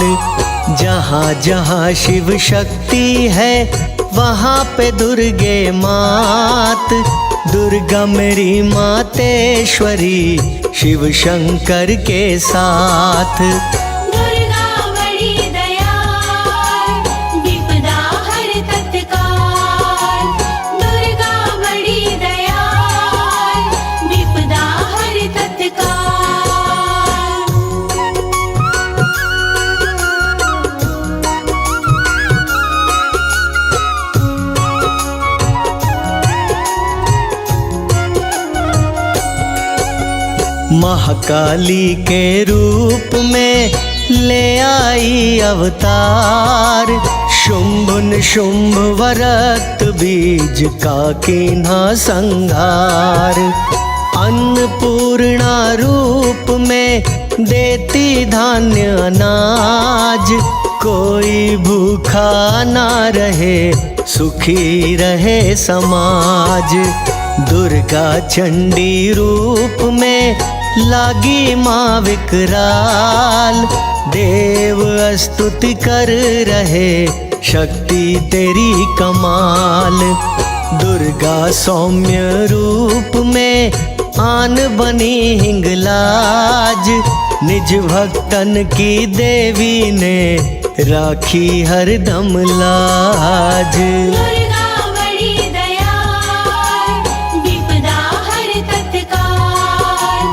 जहाँ जहाँ शिव शक्ति है वहाँ पे दुर्गे मात। दुर्गा मेरी मातेश्वरी शिव शंकर के साथ। दुर्गा बड़ी दयाल, विपदा हर तत्काल। दुर्गा बड़ी दयाल, विपदा हर तत्काल। महाकाली के रूप में ले आई अवतार। शुंभ निशुंभ वरक्त बीज का कीन्हा संहार। अन्नपूर्णा रूप में देती धान्य अनाज। कोई भूखा ना रहे, सुखी रहे समाज। दुर्गा चंडी रूप में लागी माँ विकराल। देव स्तुति कर रहे, शक्ति तेरी कमाल। दुर्गा सौम्य रूप में आन बनी हिंगलाज। निज भक्तन की देवी ने राखी हरदम लाज। दुर्गा बड़ी दयाल, विपदा हर तत्काल।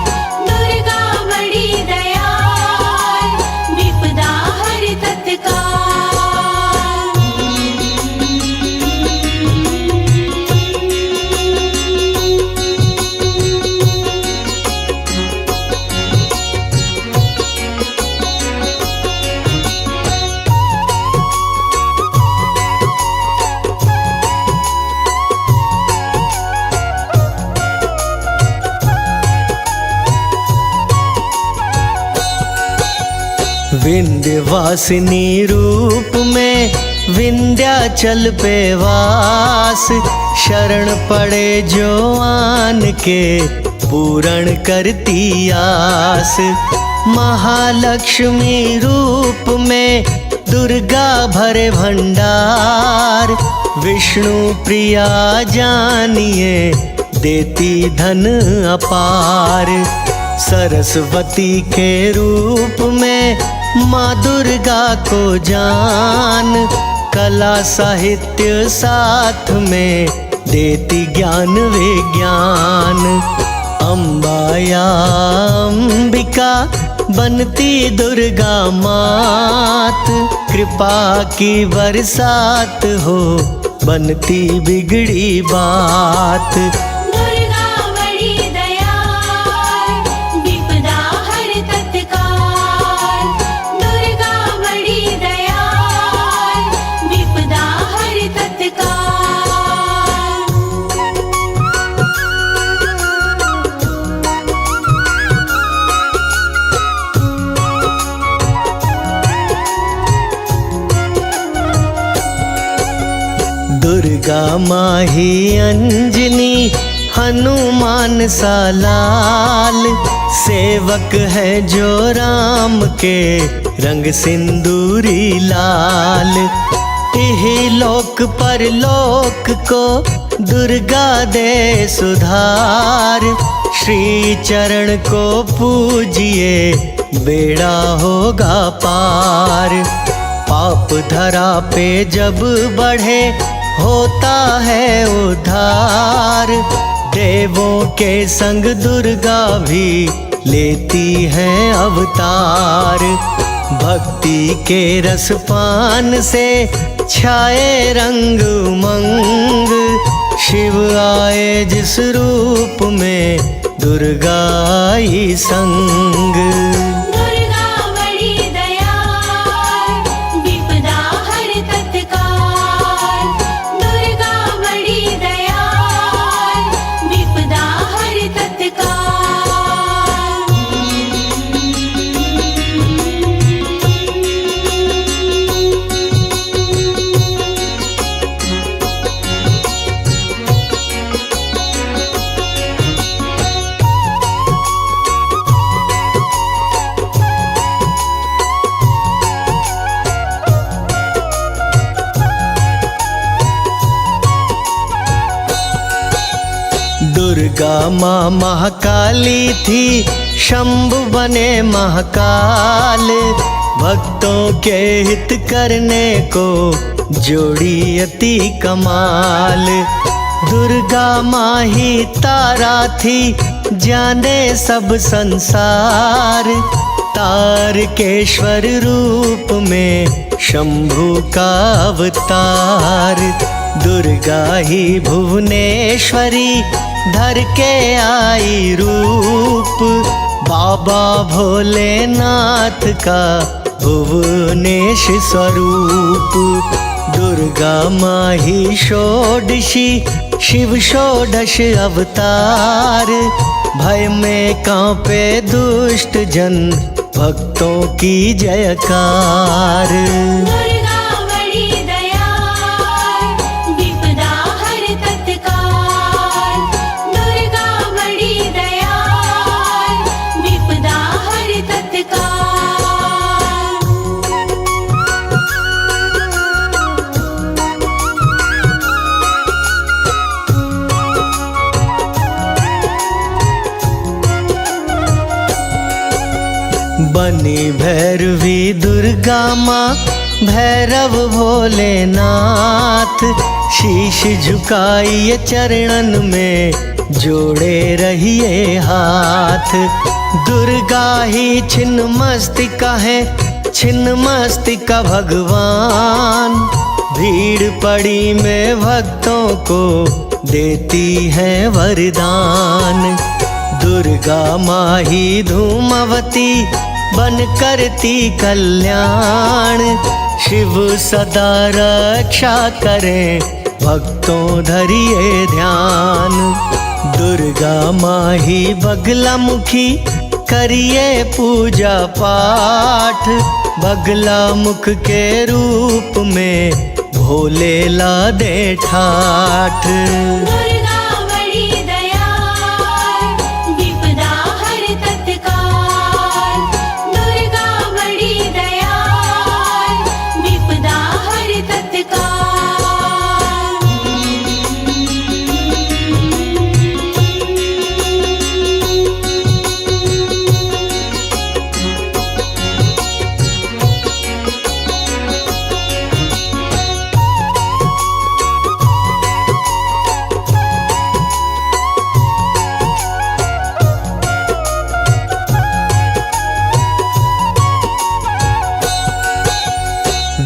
दुर्गा बड़ी दयाल, विपदा हर तत्काल। विंध्यवासिनी रूप में विंध्याचल पे वास। शरण पड़े जो आन के पूर्ण करती आस। महालक्ष्मी रूप में दुर्गा भरे भंडार। विष्णु प्रिया जानिए देती धन अपार। सरस्वती के रूप में माँ दुर्गा को जान। कला साहित्य साथ में देती ज्ञान विज्ञान। अम्बा या अंबिका बनती दुर्गा मात। कृपा की बरसात हो बनती बिगड़ी बात। दुर्गा बड़ी दयाल, विपदा हर तत्काल। दुर्गा बड़ी दयाल, विपदा हर तत्काल। दुर्गा माही अंजनी हनुमान सा लाल। सेवक है जो राम के रंग सिंदूरी लाल। इही लोक पर लोक को दुर्गा दे सुधार। श्री चरण को पूजिए बेड़ा होगा पार। पाप धरा पे जब बढ़े होता है उद्धार। देवों के संग दुर्गा भी लेती है अवतार। भक्ति के रसपान से छाए रंग उमंग। शिव आए जिस रूप में दुर्गा आई संग। दुर्गा बड़ी दयाल, विपदा हर तत्काल। दुर्गा बड़ी दयाल, विपदा हर तत्काल। दुर्गा माँ महाकाली थी, शंभु बने महाकाल। भक्तों के हित करने को जोड़ी अति कमाल। दुर्गा माँ ही तारा थी, जाने सब संसार। तारकेश्वर रूप में शंभु का अवतार। दुर्गा ही भुवनेश्वरी धर के आई रूप। बाबा भोलेनाथ का भुवनेश स्वरूप। दुर्गा माँ ही षोडशी, शिव षोडश अवतार। भय में कांपे दुष्ट जन, भक्तों की जयकार। दुर्गा बड़ी दयाल, विपदा हर तत्काल। दुर्गा बड़ी दयाल, विपदा हर तत्काल। बनी भैरवी दुर्गा माँ, भैरव भोलेनाथ। शीश झुकाइए चरणन में, जोड़े रहिए हाथ। दुर्गा ही छिन्नमस्तिका है, छिन्नमस्तिका भगवान। भीड़ पड़ी में भक्तों को देती है वरदान। दुर्गा माँ ही धूमवती, बन करती कल्याण। शिव सदा रक्षा करें, भक्तों धरिए ध्यान। दुर्गा माँ ही बगला मुखी, करिए पूजा पाठ। बगला मुख के रूप में भोले ला दे ठाठ। दुर्गा बड़ी दयाल, विपदा हर तत्काल। दुर्गा बड़ी दयाल, विपदा हर तत्काल।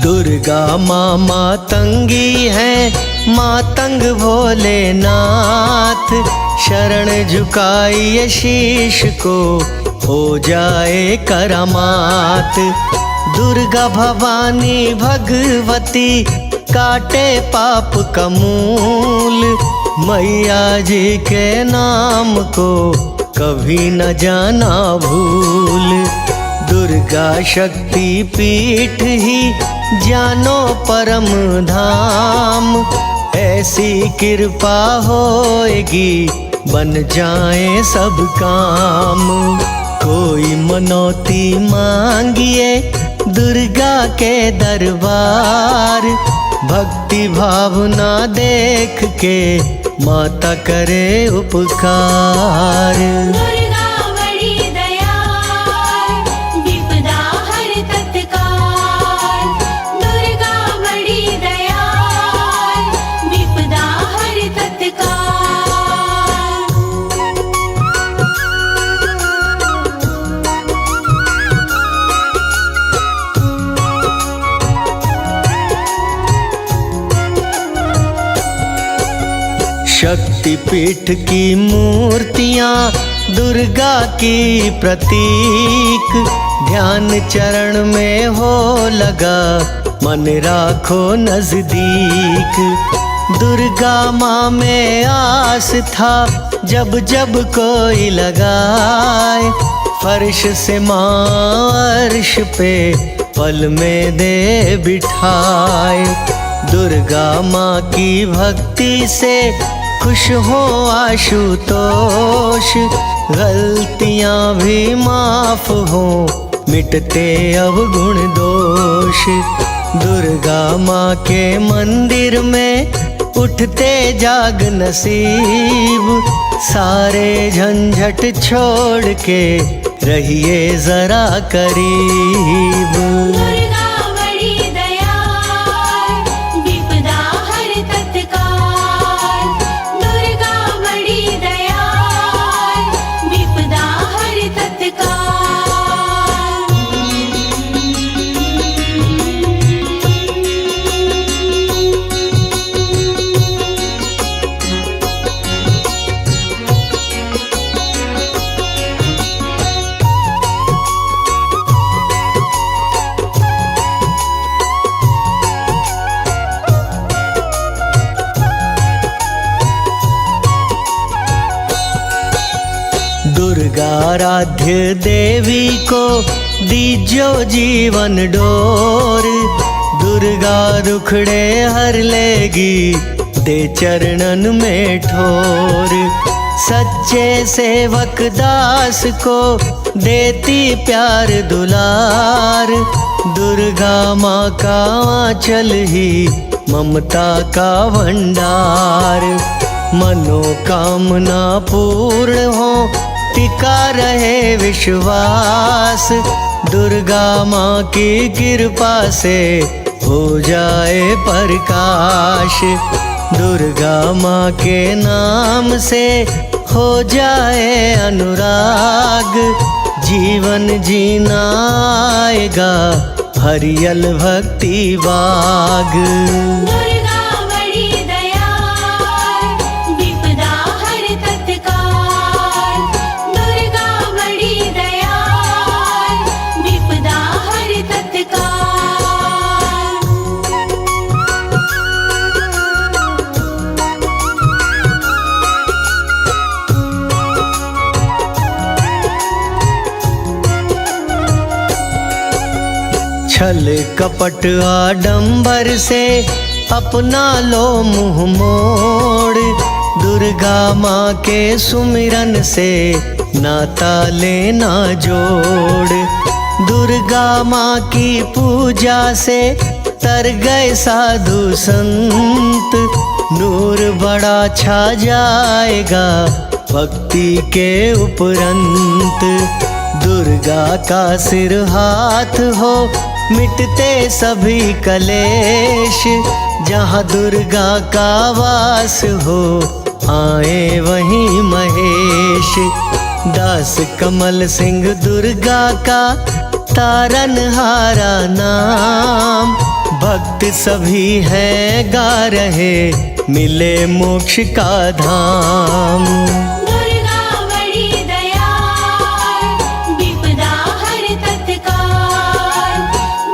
दुर्गा माँ मातंगी है, मातंग भोलेनाथ। शरण झुकाइए शीश को, हो जाए करामात। दुर्गा भवानी भगवती, काटे पाप का मूल। मैया जी के नाम को कभी न जाना भूल। दुर्गा शक्ति पीठ ही, जानो परम धाम। ऐसी कृपा होएगी, बन जाए सब काम। कोई मनौती मांगिए, दुर्गा के दरबार। भक्ति भावना देख के, माता करे उपकार। दुर्गा बड़ी दयाल, विपदा हर तत्काल। दुर्गा बड़ी दयाल, विपदा हर तत्काल। शक्तिपीठ की मूर्तियाँ, दुर्गा की प्रतीक। ध्यान चरण में हो लगा, मन राखो नजदीक। दुर्गा माँ में आस था, जब जब कोई लगाए। फर्श से माँ अर्श पे, पल में दे बिठाए। दुर्गा माँ की भक्ति से खुश हो आशुतोष। गलतियाँ भी माफ हो, मिटते अवगुण दोष। दुर्गा माँ के मंदिर में उठते जाग नसीब। सारे झंझट छोड़ के रहिए जरा करीब। दुर्गा बड़ी दयाल, विपदा हर तत्काल। दुर्गा बड़ी दयाल, विपदा हर तत्काल। दुर्गाराध्य देवी को दीजो जीवन डोर। दुर्गा रुखड़े हर लेगी दे चरणन में ठोर। सच्चे सेवक दास को देती प्यार दुलार। दुर्गा माँ का आंचल ही ममता का भंडार। मनोकामना पूर्ण हो टिका रहे विश्वास। दुर्गा माँ की कृपा से हो जाए प्रकाश। दुर्गा माँ के नाम से हो जाए अनुराग। जीवन जीना आएगा हरियल भक्ति बाग। दुर्गा बड़ी दयाल, विपदा हर तत्काल। दुर्गा बड़ी दयाल, विपदा हर तत्काल। छल कपट आडंबर से अपना लो मुंह मोड़। दुर्गा माँ के सुमिरन से नाता लेना जोड़। दुर्गा माँ की पूजा से तर गए साधु संत। नूर बड़ा छा जाएगा भक्ति के उपरंत। दुर्गा का सिर हाथ हो मिटते सभी कलेश। जहाँ दुर्गा का वास हो आए वहीं महेश। दास कमल सिंह दुर्गा का तारनहारा नाम। भक्त सभी हैं गा रहे मिले मोक्ष का धाम। दुर्गा बड़ी दयाल, विपदा हर तत्काल।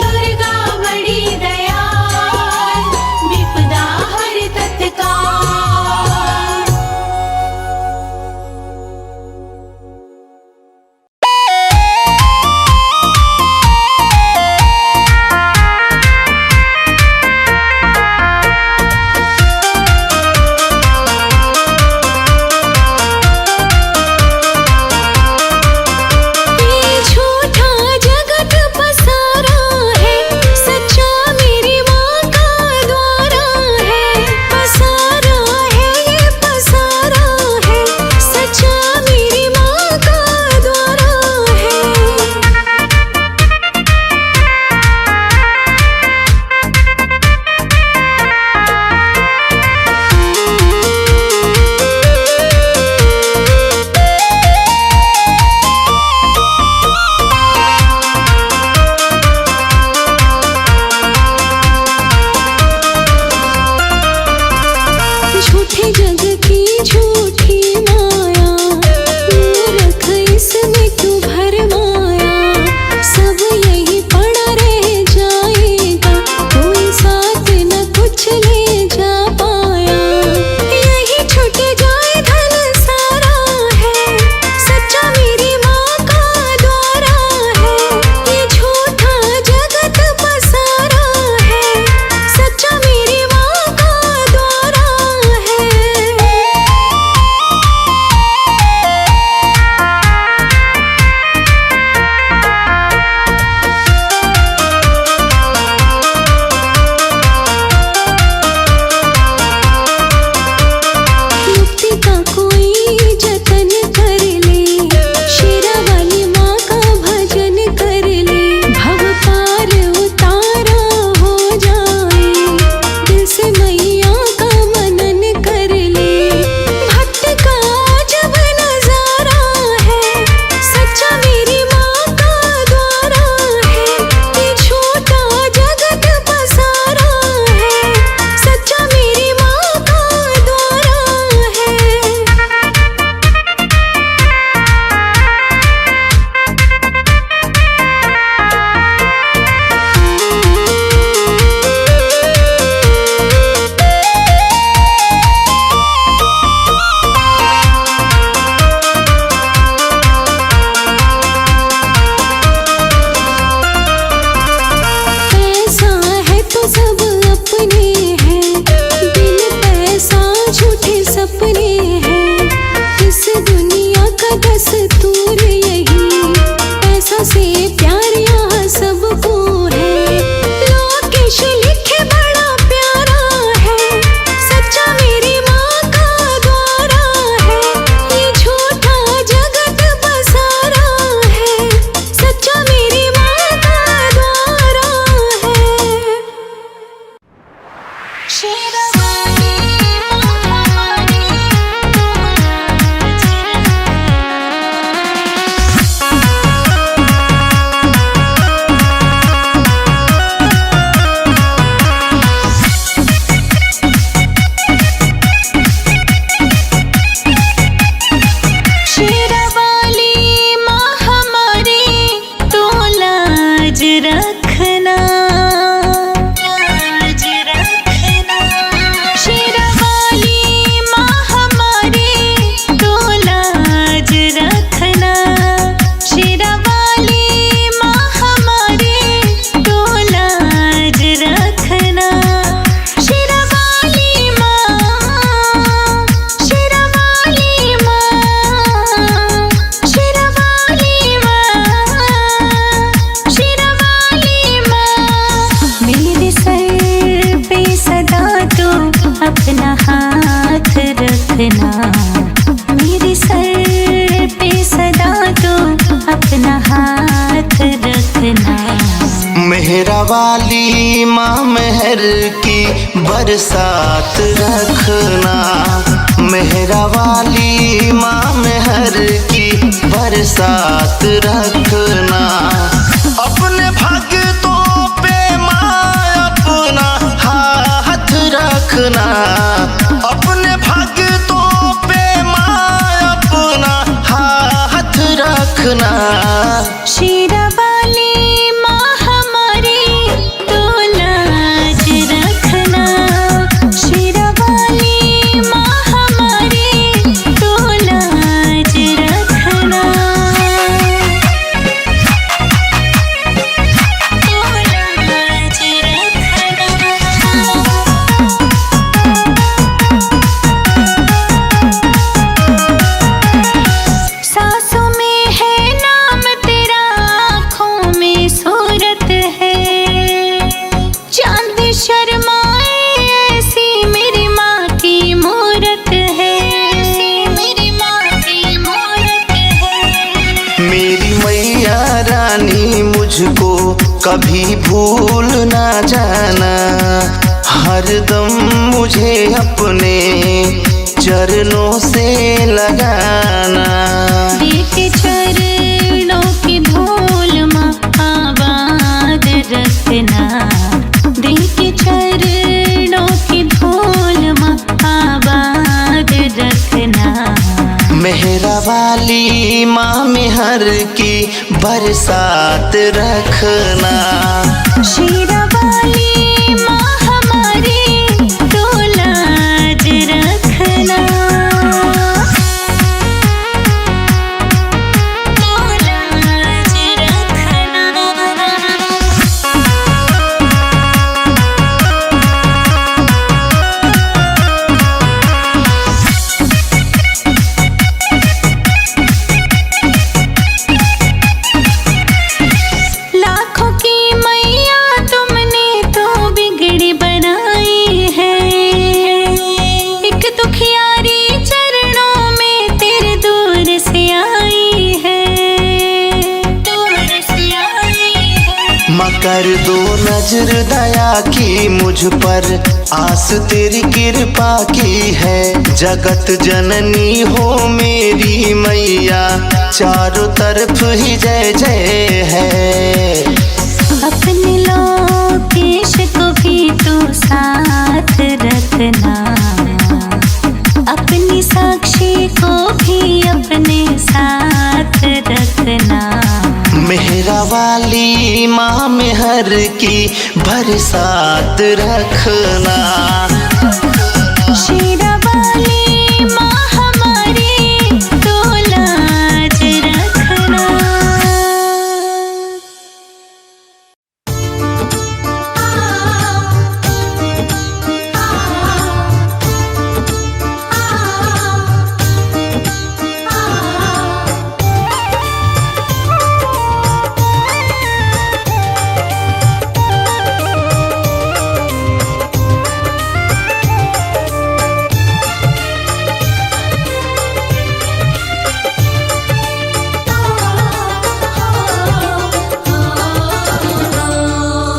दुर्गा बड़ी दयाल, विपदा हर तत्काल। की बरसात रखना। मेहरा वाली माँ मेहर की बरसात रखना। अपने भक्तों पे माँ अपना हाथ रखना। अपने भक्तों पे माँ अपना हाथ रखना। शेरा वाली माँ हमारी तो लाज रखना। शेरा वाली माँ हमारी तो लाज रखना। तो लाज रखना। सांसों में है नाम तेरा, आँखों में सूरत है। चांद शर्माए ऐसी मेरी माँ की मूरत है। ऐसी मेरी माँ की मूरत है। मेरी मैया रानी मुझको कभी भूल ना जाना। हरदम मुझे अपने चरणों से लगाना। देख चरणों की धूल माँ आबाद रखना। देख चरणों की धूल माँ आबाद रखना। मेहरा वाली माँ मेहर की बरसात रखना। शेरा वाली माँ हमारी तो लाज रखना। तो लाज रखना। लाखों की मैया तुमने तो बिगड़ी बनाई है। एक दुखियारी चरणों में तेरे दूर से आई है। दूर से आई है। माँ कर दो नजर दया की मुझ पर, आस तेरी कृपा की है। जगत जननी हो मेरी मैया, चारों तरफ ही जय जय है। अपने लोकेश को भी तू साथ रखना। अपनी साक्षी को भी अपने साथ रखना। मेहरा वाली माँ मेहर की बरसात रखना। शेरा वाली माँ हमारी तो लाज रखना।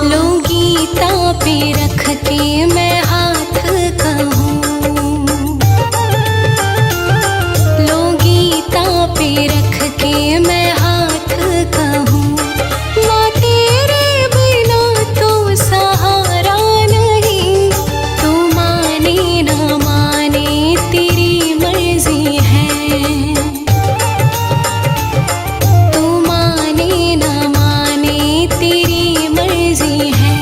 लो गीता पे रख के मैं हाथ कहूँ। लो गीता पे रख के मैं हाथ कहूँ। माँ तेरे बिना तो सहारा नहीं। तू माने न माने तेरी मर्जी है। तू माने न माने तेरी मर्जी है।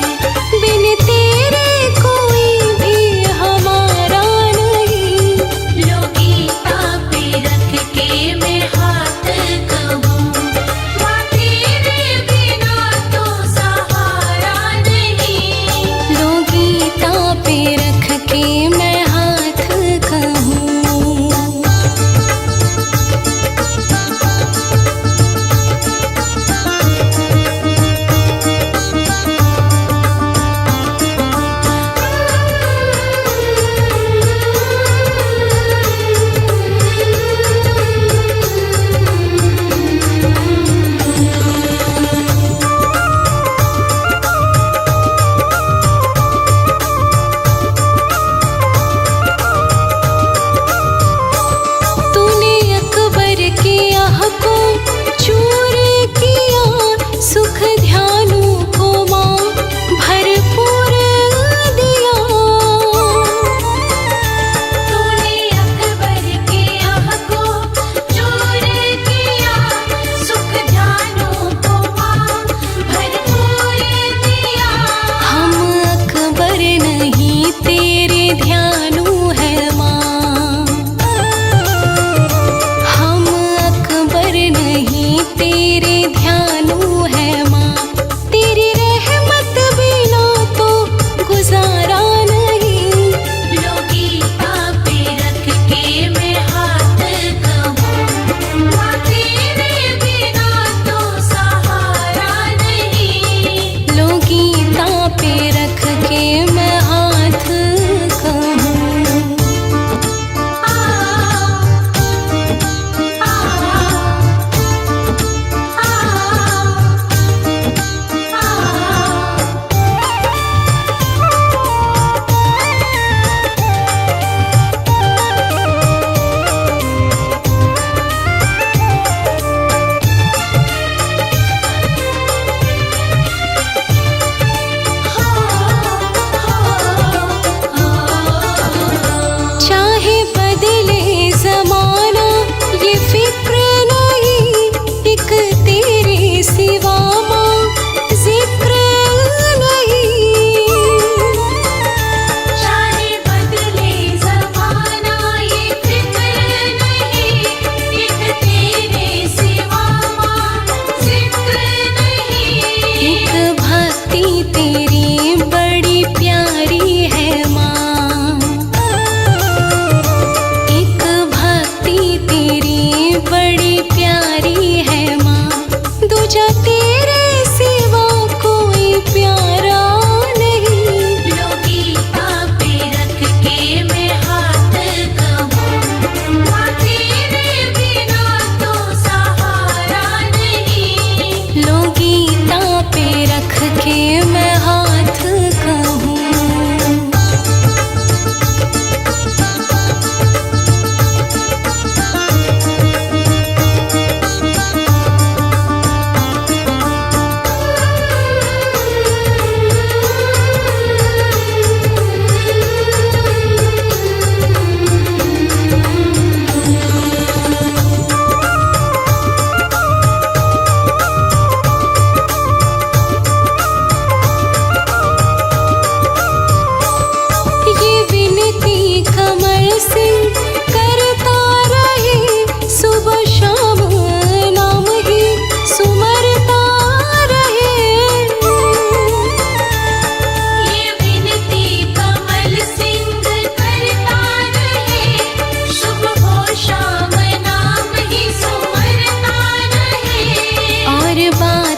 बिन तेरे कोई भी हमारा नहीं। लो गीता पे रख के मैं हाथ कहूँ।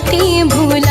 बातें भूल